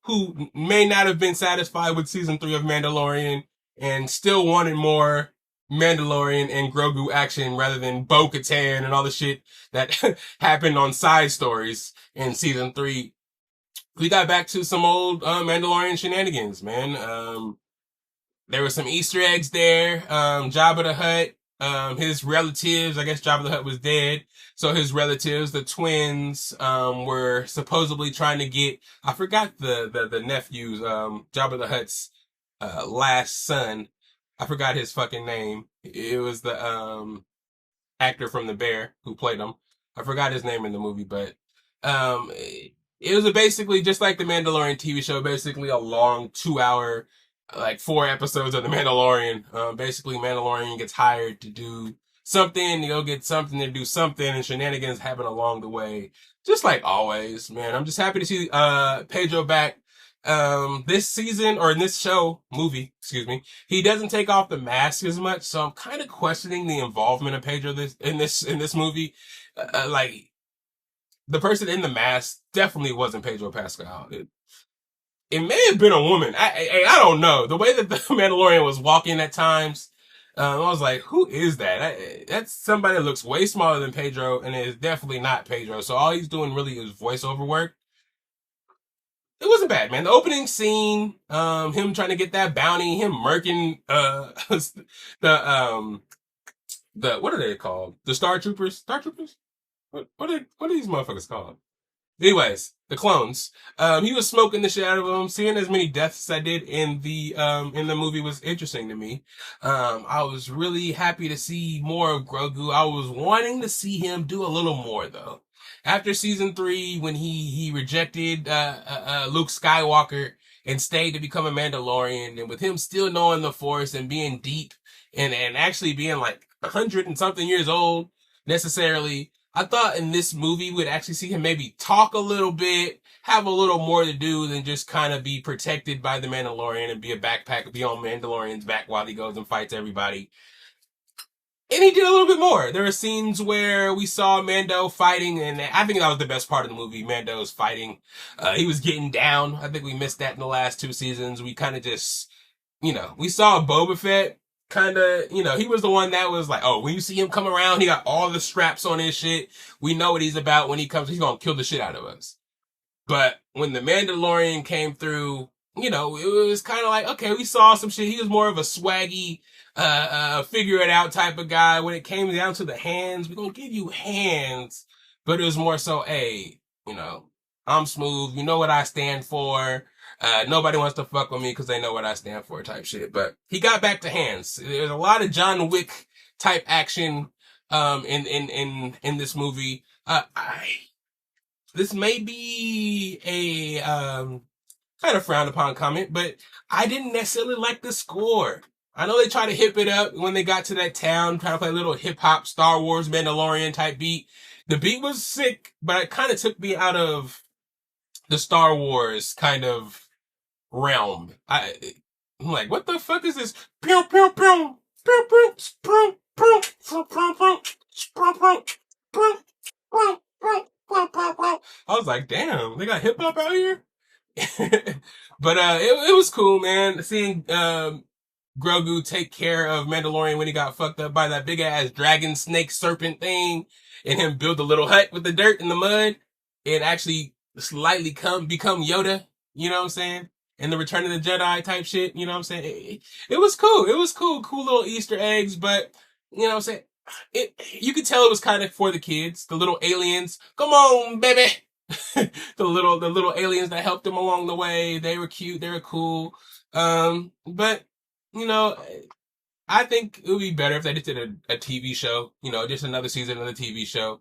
who may not have been satisfied with season 3 of Mandalorian and still wanted more Mandalorian and Grogu action rather than Bo-Katan and all the shit that happened on side stories in season 3. We got back to some old Mandalorian shenanigans, man. There were some Easter eggs there. Jabba the Hutt, his relatives, I guess Jabba the Hutt was dead. So his relatives, the twins, were supposedly trying to get, I forgot the nephews, Jabba the Hutt's last son. I forgot his fucking name. It was the actor from The Bear who played him. I forgot his name in the movie, but it was basically just like the Mandalorian TV show, basically a long 2-hour, 4 episodes of the Mandalorian. Basically, Mandalorian gets hired to do something, he'll get something to do something, and shenanigans happen along the way. Just like always, man. I'm just happy to see Pedro back. This season, or in this movie, he doesn't take off the mask as much, so I'm kind of questioning the involvement of Pedro in this movie. The person in the mask definitely wasn't Pedro Pascal. It may have been a woman. I don't know. The way that the Mandalorian was walking at times, I was like, who is that? That's somebody that looks way smaller than Pedro, and it is definitely not Pedro. So all he's doing really is voiceover work. It wasn't bad, man. The opening scene, him trying to get that bounty, him murking, the what are they called? The Star Troopers? Star Troopers? What are these motherfuckers called? Anyways, the clones. He was smoking the shit out of them. Seeing as many deaths as I did in the movie was interesting to me. I was really happy to see more of Grogu. I was wanting to see him do a little more though. After season 3, when he rejected Luke Skywalker and stayed to become a Mandalorian, and with him still knowing the Force and being deep and actually being like 100 and something years old necessarily, I thought in this movie we'd actually see him maybe talk a little bit, have a little more to do than just kind of be protected by the Mandalorian and be a backpack, be on Mandalorian's back while he goes and fights everybody. And he did a little bit more. There are scenes where we saw Mando fighting, and I think that was the best part of the movie. Mando's fighting. He was getting down. I think we missed that in the last 2 seasons. We kind of just, we saw Boba Fett kind of, he was the one that was like, oh, when you see him come around, he got all the straps on his shit. We know what he's about. When he comes, he's going to kill the shit out of us. But when the Mandalorian came through, it was kind of like, okay, we saw some shit. He was more of a swaggy, figure it out type of guy. When it came down to the hands, we're going to give you hands. But it was more so, hey, I'm smooth. You know what I stand for. Nobody wants to fuck with me because they know what I stand for type shit. But he got back to hands. There's a lot of John Wick type action, in this movie. This may be a, kind of frowned upon comment, but I didn't necessarily like the score. I know they tried to hip it up when they got to that town, trying to play a little hip hop Star Wars Mandalorian type beat. The beat was sick, but it kind of took me out of the Star Wars kind of realm. I'm like, what the fuck is this? Pew, pew, pew, pew, pew, pew, pew, pew, pew, pew, pew, pew. I was like, damn, they got hip hop out here? But it was cool, man. Seeing Grogu take care of Mandalorian when he got fucked up by that big ass dragon snake serpent thing, and him build a little hut with the dirt and the mud, and actually slightly become Yoda, you know what I'm saying? And the Return of the Jedi type shit, you know what I'm saying? It was cool. It was cool. Cool little Easter eggs, but you know what I'm saying? You could tell it was kind of for the kids, the little aliens. Come on, baby. the little aliens that helped them along the way. They were cute. They were cool. But I think it would be better if they just did a TV show, just another season of the TV show.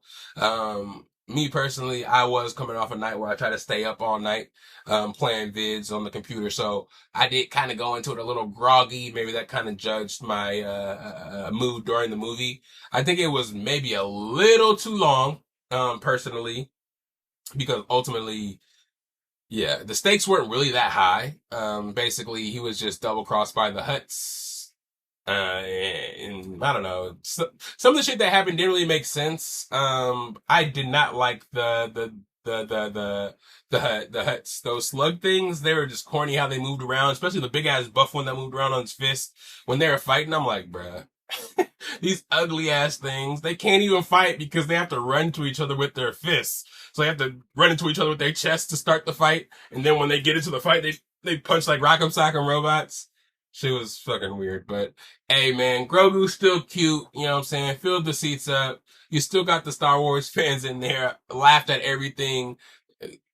Me personally, I was coming off a night where I try to stay up all night, playing vids on the computer. So I did kind of go into it a little groggy. Maybe that kind of judged my, mood during the movie. I think it was maybe a little too long, personally, because ultimately, yeah, the stakes weren't really that high. Basically, he was just double crossed by the Huts. And I don't know. Some of the shit that happened didn't really make sense. I did not like the Huts. Those slug things, they were just corny how they moved around, especially the big ass buff one that moved around on his fist. When they were fighting, I'm like, bruh. These ugly ass things, they can't even fight because they have to run to each other with their fists. So they have to run into each other with their chests to start the fight. And then when they get into the fight, they punch like Rock'em Sock'em robots. Shit was fucking weird. But hey man, Grogu's still cute. You know what I'm saying? Filled the seats up. You still got the Star Wars fans in there, laughed at everything.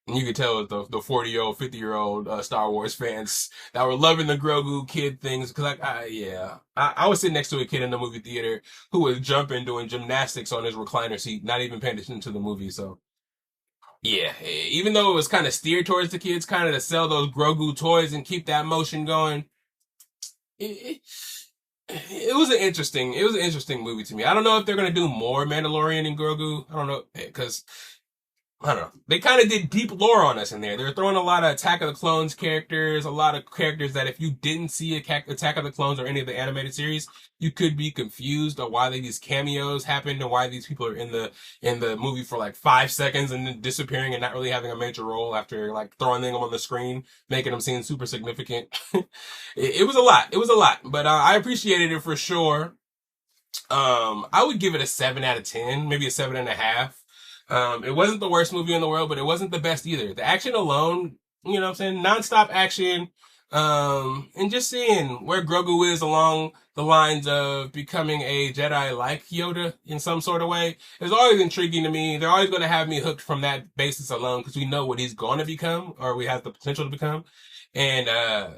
And you could tell it was the 40-year-old, 50-year-old Star Wars fans that were loving the Grogu kid things. Cause I was sitting next to a kid in the movie theater who was jumping, doing gymnastics on his recliner seat, not even paying attention to the movie. So yeah, even though it was kind of steered towards the kids, kind of to sell those Grogu toys and keep that motion going, it, it was an interesting movie to me. I don't know if they're gonna do more Mandalorian and Grogu. I don't know, because I don't know. They kind of did deep lore on us in there. They were throwing a lot of Attack of the Clones characters, a lot of characters that if you didn't see Attack of the Clones or any of the animated series, you could be confused on why these cameos happened and why these people are in the movie for like 5 seconds and then disappearing and not really having a major role after like throwing them on the screen, making them seem super significant. It was a lot. It was a lot, but I appreciated it for sure. I would give it a 7 out of 10, maybe a 7.5. It wasn't the worst movie in the world, but it wasn't the best either. The action alone, you know what I'm saying? Nonstop action. And just seeing where Grogu is along the lines of becoming a Jedi like Yoda in some sort of way is always intriguing to me. They're always going to have me hooked from that basis alone because we know what he's going to become or we have the potential to become. And,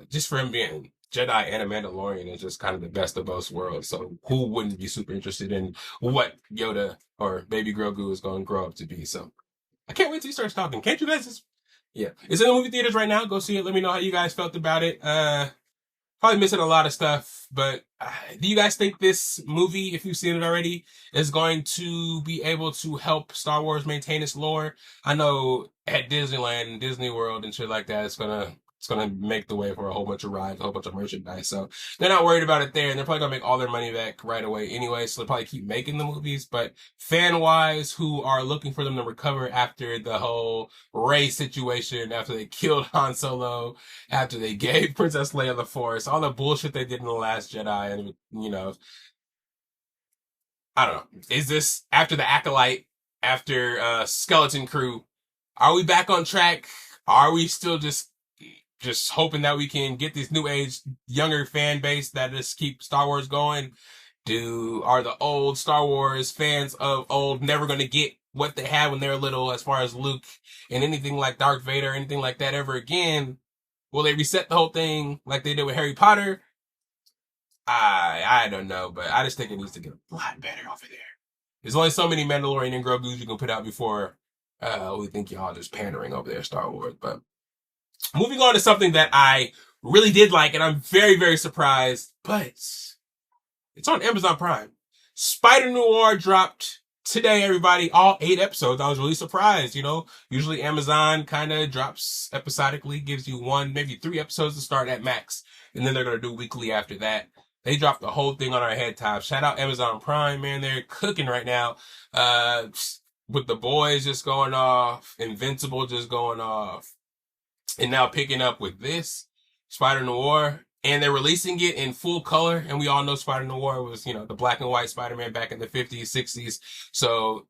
just for him being Jedi and a Mandalorian is just kind of the best of both worlds. So who wouldn't be super interested in what Yoda or Baby Grogu is going to grow up to be? So I can't wait till he starts talking. Can't you guys just, yeah. It's in the movie theaters right now. Go see it. Let me know how you guys felt about it. Probably missing a lot of stuff, but do you guys think this movie, if you've seen it already, is going to be able to help Star Wars maintain its lore? I know at Disneyland and Disney World and shit like that, it's gonna make the way for a whole bunch of rides, a whole bunch of merchandise. So they're not worried about it there, and they're probably gonna make all their money back right away anyway. So they'll probably keep making the movies. But fan wise, who are looking for them to recover after the whole Rey situation, after they killed Han Solo, after they gave Princess Leia the Force, all the bullshit they did in The Last Jedi, and I don't know. Is this after the Acolyte, after Skeleton Crew? Are we back on track? Are we still just hoping that we can get this new age, younger fan base that just keep Star Wars going? Are the old Star Wars fans of old never going to get what they had when they were little as far as Luke and anything like Darth Vader, anything like that ever again? Will they reset the whole thing like they did with Harry Potter? I don't know, but I just think it needs to get a lot better over there. There's only so many Mandalorian and Grogu's you can put out before we think y'all just pandering over there, Star Wars. But moving on to something that I really did like, and I'm very, very surprised, but it's on Amazon Prime. Spider-Noir dropped today, everybody. All 8 episodes. I was really surprised, Usually Amazon kind of drops episodically, gives you 1, maybe 3 episodes to start at max, and then they're going to do weekly after that. They dropped the whole thing on our head top. Shout out Amazon Prime, man. They're cooking right now. With The Boys just going off, Invincible just going off, and now picking up with this, Spider-Noir, and they're releasing it in full color. And we all know Spider-Noir was, the black and white Spider-Man back in the 50s, 60s. So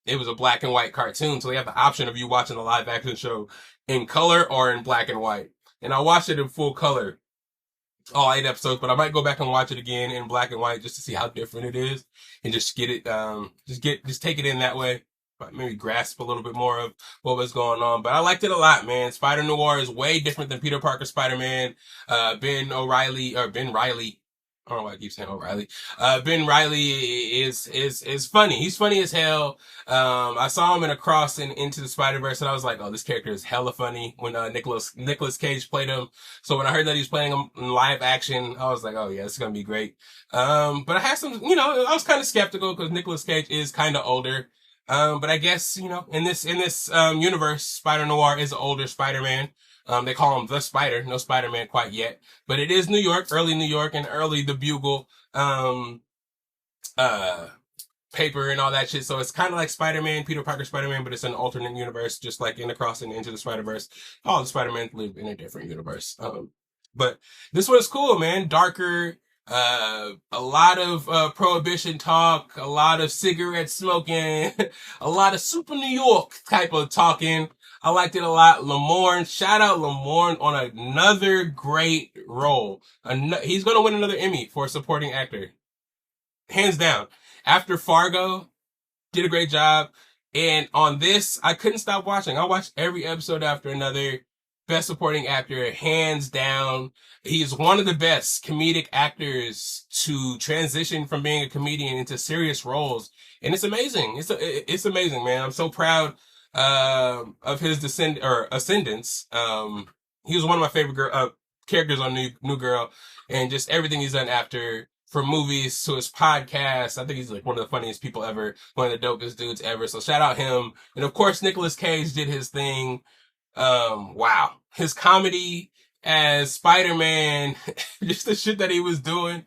it was a black and white cartoon. So they have the option of you watching the live action show in color or in black and white. And I watched it in full color, all 8 episodes, but I might go back and watch it again in black and white just to see how different it is and just get it, just take it in that way. But maybe grasp a little bit more of what was going on. But I liked it a lot, man. Spider-Noir is way different than Peter Parker Spider-Man. Ben Riley I don't know why I keep saying O'Reilly. Ben Riley is funny. He's funny as hell. I saw him in Across and Into the Spider-Verse, and I was like, oh, this character is hella funny when Nicolas Cage played him. So when I heard that he's playing him in live action, I was like, oh yeah, this is gonna be great. But I had some, I was kind of skeptical because Nicolas Cage is kind of older. But I guess, in this universe, Spider-Noir is an older Spider-Man. They call him the Spider, no Spider-Man quite yet, but it is New York, and early the Bugle, paper and all that shit. So it's kind of like Spider-Man, Peter Parker Spider-Man, but it's an alternate universe, just like in Across and Into the Spider-Verse. All the Spider-Man live in a different universe. But this one's cool, man. Darker, a lot of prohibition talk, a lot of cigarette smoking, a lot of super New York type of talking. I liked it a lot. Lamorne, shout out Lamorne on another great role. He's gonna win another Emmy for supporting actor, hands down. After Fargo, did a great job. And on this, I couldn't stop watching. I watched every episode after another. Best supporting actor, hands down. He's one of the best comedic actors to transition from being a comedian into serious roles. And it's amazing. It's amazing, man. I'm so proud, of his ascendance. He was one of my favorite characters on New Girl, and just everything he's done after, from movies to his podcast. I think he's like one of the funniest people ever, one of the dopest dudes ever. So shout out him. And of course, Nicolas Cage did his thing. Wow. His comedy as Spider-Man, just the shit that he was doing.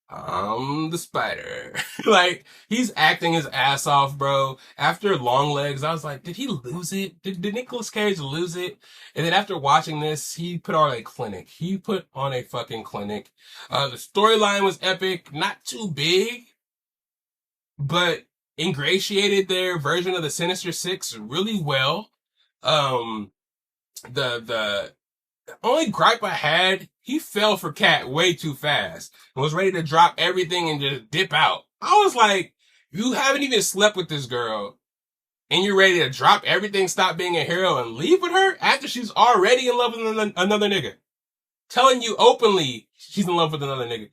I'm the Spider. Like, he's acting his ass off, bro. After Long Legs, I was like, did he lose it? Did Nicolas Cage lose it? And then after watching this, he put on a clinic. He put on a fucking clinic. The storyline was epic, not too big, but ingratiated their version of the Sinister Six really well. The only gripe I had, he fell for Cat way too fast and was ready to drop everything and just dip out. I was like, you haven't even slept with this girl and you're ready to drop everything, stop being a hero and leave with her after she's already in love with another nigga. Telling you openly she's in love with another nigga.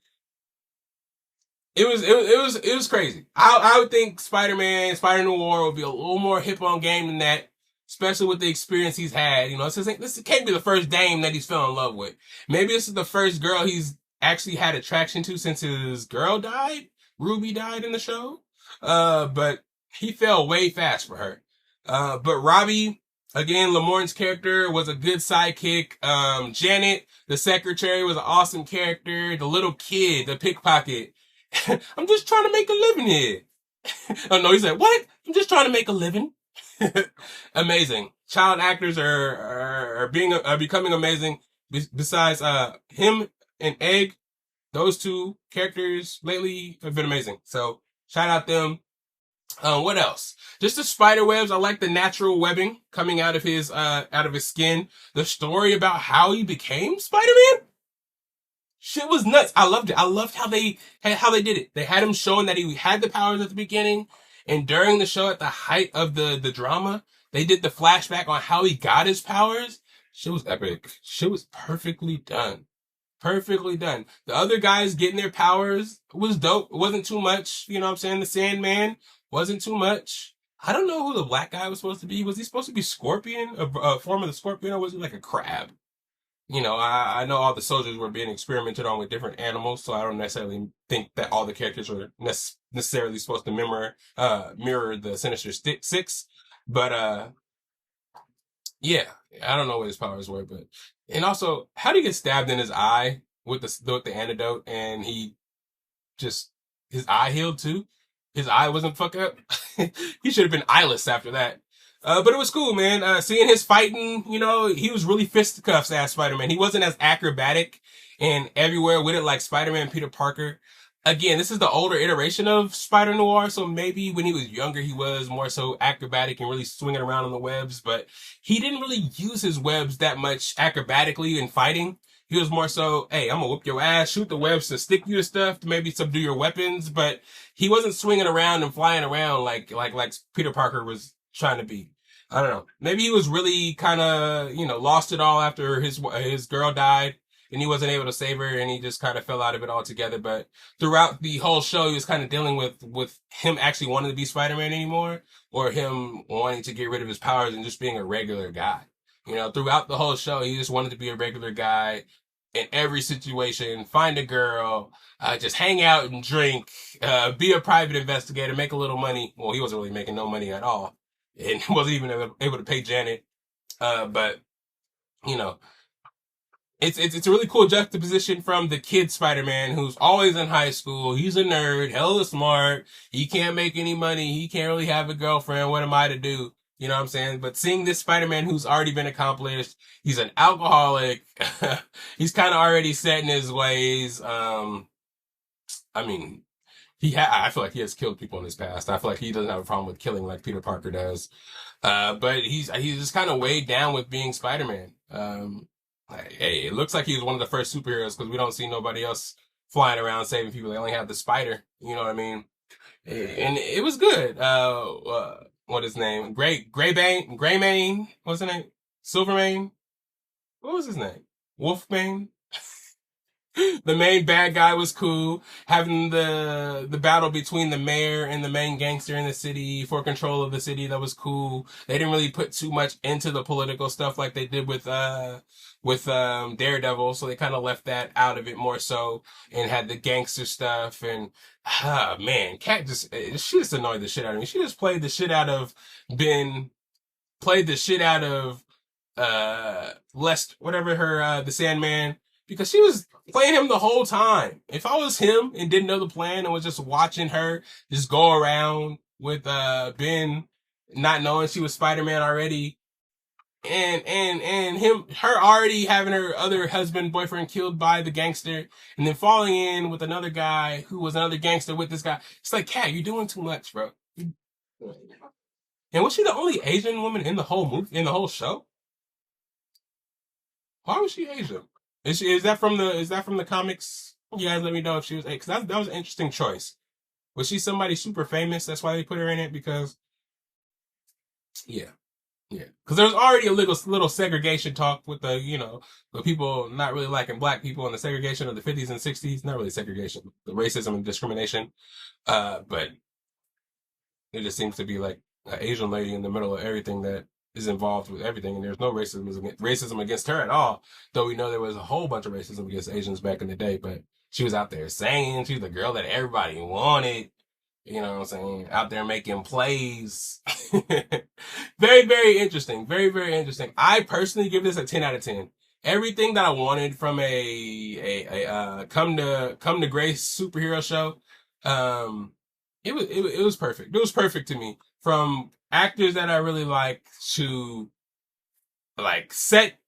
It was crazy. I would think Spider-Noir would be a little more hip on game than that, especially with the experience he's had. This can't be the first dame that he's fell in love with. Maybe this is the first girl he's actually had attraction to since his girl died. Ruby died in the show. But he fell way fast for her. But Robbie, again, Lamorne's character was a good sidekick. Janet, the secretary, was an awesome character. The little kid, the pickpocket. I'm just trying to make a living here. Oh no, he said, what? I'm just trying to make a living. Amazing. Child actors are becoming amazing. Besides, him and Egg, those two characters lately have been amazing. So shout out them. What else? Just the spider webs. I like the natural webbing coming out of his skin. The story about how he became Spider-Man. Shit was nuts. I loved it. I loved how they did it. They had him showing that he had the powers at the beginning, and during the show, at the height of the drama, they did the flashback on how he got his powers. Shit was epic. Shit was perfectly done. Perfectly done. The other guys getting their powers was dope. It wasn't too much. You know what I'm saying? The Sandman wasn't too much. I don't know who the black guy was supposed to be. Was he supposed to be Scorpion? A form of the Scorpion, or was he like a crab? I know all the soldiers were being experimented on with different animals, so I don't necessarily think that all the characters were necessarily supposed to mirror the Sinister Six. But, yeah, I don't know what his powers were, and also, how did he get stabbed in his eye with the antidote, and his eye healed too? His eye wasn't fucked up? He should have been eyeless after that. But it was cool, man. Seeing his fighting, he was really fisticuffs as Spider-Man. He wasn't as acrobatic and everywhere with it like Spider-Man Peter Parker. Again, this is the older iteration of Spider-Noir, so maybe when he was younger, he was more so acrobatic and really swinging around on the webs, but he didn't really use his webs that much acrobatically in fighting. He was more so, hey, I'm gonna whoop your ass, shoot the webs to stick you to stuff, to maybe subdue your weapons, but he wasn't swinging around and flying around like Peter Parker was trying to be. I don't know. Maybe he was really kind of, lost it all after his girl died. and he wasn't able to save her, and he just kind of fell out of it altogether. But throughout the whole show, he was kind of dealing with him actually wanting to be Spider-Man anymore, or him wanting to get rid of his powers and just being a regular guy. You know, throughout the whole show, he just wanted to be a regular guy in every situation, find a girl, just hang out and drink, be a private investigator, make a little money. Well, he wasn't really making no money at all, and wasn't even able to pay Janet. But you know, it's a really cool juxtaposition from the kid Spider-Man who's always in high school. He's a nerd, hella smart. He can't make any money. He can't really have a girlfriend. What am I to do? You know what I'm saying? But seeing this Spider-Man who's already been accomplished, he's an alcoholic. He's kind of already set in his ways. I mean, I feel like he has killed people in his past. I feel like he doesn't have a problem with killing like Peter Parker does. But he's just kind of weighed down with being Spider-Man. Hey, it looks like he was one of the first superheroes because we don't see nobody else flying around saving people. They only have the spider. You know what I mean? And it was good. What his name? Greymane. What's his name? Silvermane. What was his name? Wolfmane. The main bad guy was cool. Having the battle between the mayor and the main gangster in the city for control of the city, that was cool. They didn't really put too much into the political stuff like they did with Daredevil, so they kind of left that out of it more so and had the gangster stuff. And man, Kat she just annoyed the shit out of me. She just played the shit out of Lest, whatever her the Sandman, because she was playing him the whole time. If I was him and didn't know the plan and was just watching her just go around with Ben, not knowing she was Spider-Man already, and her already having her other boyfriend killed by the gangster, and then falling in with another guy who was another gangster with this guy. It's like, Kat, you're doing too much, bro. And was she the only Asian woman in the whole show? Why was she Asian? Is that from the comics? You guys let me know if she was, because that was an interesting choice. Was she somebody super famous? That's why they put her in it, because yeah. Because there was already a little segregation talk with the people not really liking black people and the segregation of the 50s and 60s. Not really segregation, the racism and discrimination. But it just seems to be like an Asian lady in the middle of everything that is involved with everything, and there's no racism against her at all. Though we know there was a whole bunch of racism against Asians back in the day, but she was out there singing. She was the girl that everybody wanted. You know what I'm saying? Out there making plays. Very, very interesting. Very, very interesting. I personally give this a 10 out of 10. Everything that I wanted from a come to grace superhero show. It was perfect. It was perfect to me. From actors that I really like to like set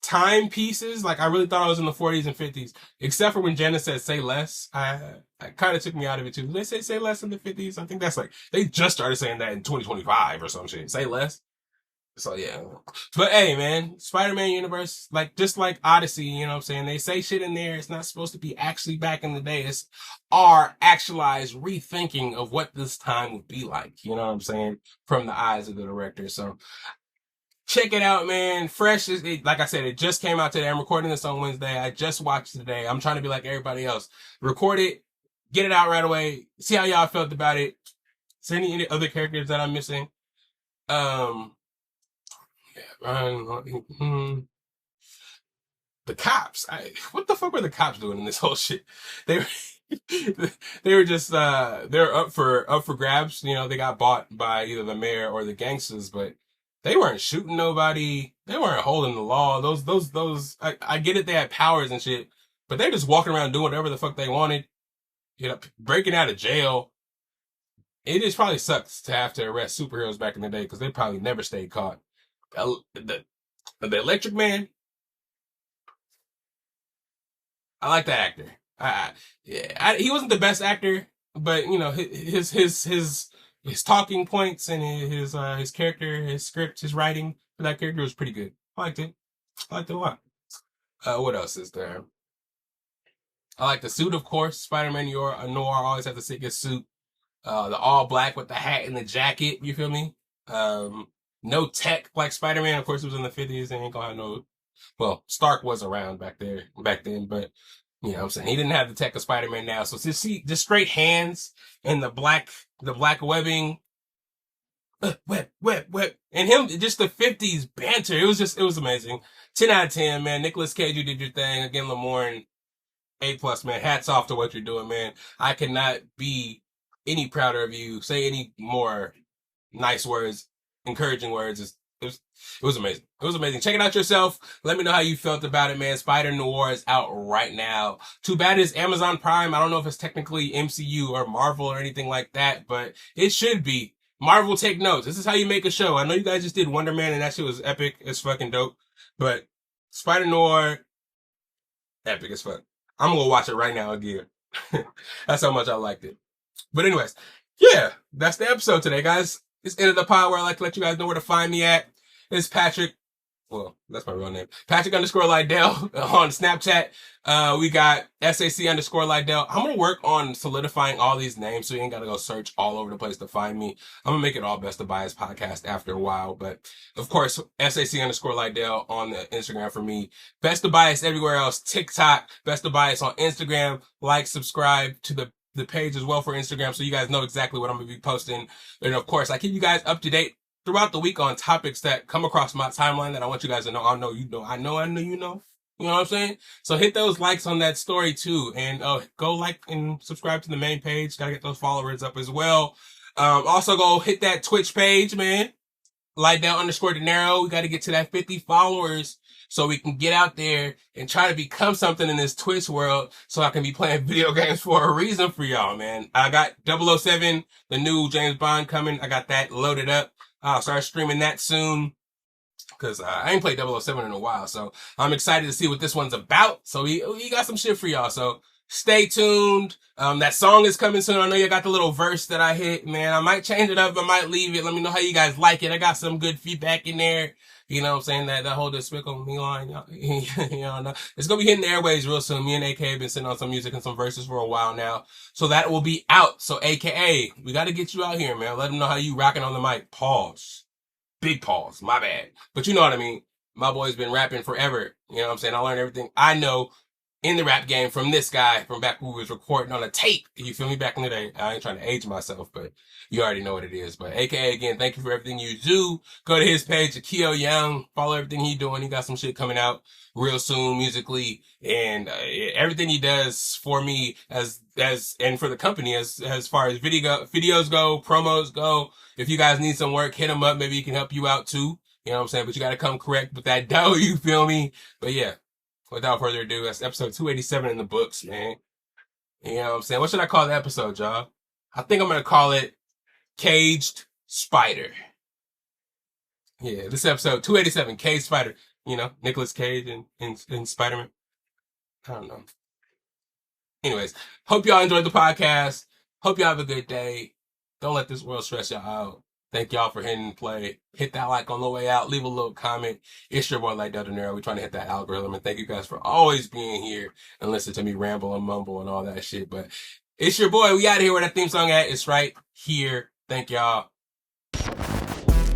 timepieces. Like I really thought I was in the 40s and 50s, except for when Jenna said "say less." I kind of took me out of it too. Did they say less in the 50s? I think that's like they just started saying that in 2025 or some shit. Say less. So yeah. But hey, man, Spider-Man universe, like just like Odyssey, you know what I'm saying? They say shit in there. It's not supposed to be actually back in the day. It's our actualized rethinking of what this time would be like. You know what I'm saying? From the eyes of the director. So check it out, man. Fresh is like I said, it just came out today. I'm recording this on Wednesday. I just watched it today. I'm trying to be like everybody else. Record it, get it out right away. See how y'all felt about it. See any other characters that I'm missing. The cops. What the fuck were the cops doing in this whole shit? They were, they were just they're up for grabs. You know, they got bought by either the mayor or the gangsters, but they weren't shooting nobody. They weren't holding the law. Those. I get it. They had powers and shit, but they're just walking around doing whatever the fuck they wanted. You know, breaking out of jail. It just probably sucks to have to arrest superheroes back in the day because they probably never stayed caught. The Electric Man, I like that actor. He wasn't the best actor, but you know his talking points and his character, his script, his writing for that character was pretty good. I liked it. I liked it a lot. What else is there? I like the suit, of course. Spider-Man Noir always has the sickest suit. The all black with the hat and the jacket. You feel me? No tech like Spider-Man. Of course, it was in the 50s. They ain't gonna have no Well, Stark was around back then, but you know what I'm saying? He didn't have the tech of Spider-Man now. So just see just straight hands and the black webbing. Web. And him, just the 50s banter. It was amazing. 10 out of 10, man. Nicolas Cage, you did your thing. Again, Lamorne, A+, man. Hats off to what you're doing, man. I cannot be any prouder of you. Say any more nice words, encouraging words. It was amazing. It was amazing. Check it out yourself. Let me know how you felt about it, man. Spider Noir is out right now. Too bad it's Amazon Prime. I don't know if it's technically MCU or Marvel or anything like that, but it should be. Marvel, take notes. This is how you make a show. I know you guys just did Wonder Man and that shit was epic. It's fucking dope. But Spider Noir, epic as fuck. I'm gonna watch it right now again. That's how much I liked it. But anyways, yeah, that's the episode today, guys. It's the end of the pod where I like to let you guys know where to find me at. It's Patrick. Well, that's my real name. Patrick_Lydell on Snapchat. We got SAC_Lydell. I'm going to work on solidifying all these names so you ain't got to go search all over the place to find me. I'm going to make it all Best of Bias podcast after a while. But of course, SAC_Lydell on the Instagram for me. Best of Bias everywhere else. TikTok, Best of Bias on Instagram. Like, subscribe to the page as well for Instagram so you guys know exactly what I'm going to be posting. And of course, I keep you guys up to date throughout the week on topics that come across my timeline that I want you guys to know. I know you know. I know you know. You know what I'm saying? So hit those likes on that story too. And go like and subscribe to the main page. Gotta get those followers up as well. Also go hit that Twitch page, man. Lydell_Dinero. We gotta get to that 50 followers so we can get out there and try to become something in this Twitch world so I can be playing video games for a reason for y'all, man. I got 007, the new James Bond coming. I got that loaded up. I'll start streaming that soon because I ain't played 007 in a while. So I'm excited to see what this one's about. So we got some shit for y'all. So stay tuned. That song is coming soon. I know you got the little verse that I hit, man. I might change it up. I might leave it. Let me know how you guys like it. I got some good feedback in there. You know what I'm saying? That whole Despicable Me line, y'all, you know, it's going to be hitting the airways real soon. Me and AK have been sitting on some music and some verses for a while now. So that will be out. So AKA, we got to get you out here, man. Let them know how you rocking on the mic. Pause. Big pause. My bad. But you know what I mean? My boy's been rapping forever. You know what I'm saying? I learned everything I know in the rap game from this guy from back when we was recording on a tape. You feel me? Back in the day. I ain't trying to age myself, but you already know what it is. But AKA, again, thank you for everything you do. Go to his page, Akio Young. Follow everything he doing. He got some shit coming out real soon musically. And everything he does for me and for the company as far as videos go, promos go. If you guys need some work, hit him up. Maybe he can help you out too. You know what I'm saying? But you got to come correct with that dough. You feel me? But yeah. Without further ado, that's episode 287 in the books, man. You know what I'm saying? What should I call the episode, y'all? I think I'm going to call it Caged Spider. Yeah, this episode 287, Caged Spider. You know, Nicolas Cage and Spider-Man. I don't know. Anyways, hope y'all enjoyed the podcast. Hope y'all have a good day. Don't let this world stress y'all out. Thank y'all for hitting play. Hit that like on the way out. Leave a little comment. It's your boy, Lydell Dinero. We're trying to hit that algorithm. And thank you guys for always being here and listen to me ramble and mumble and all that shit. But it's your boy. We out of here where that theme song at. It's right here. Thank y'all.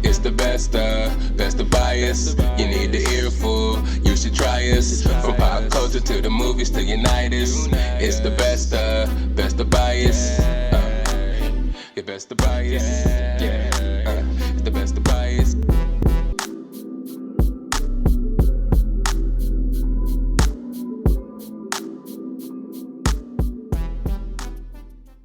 It's the best of bias. You need the earful, you should try us. From pop culture to the movies to Unitas. It's the best of bias. Your best of bias.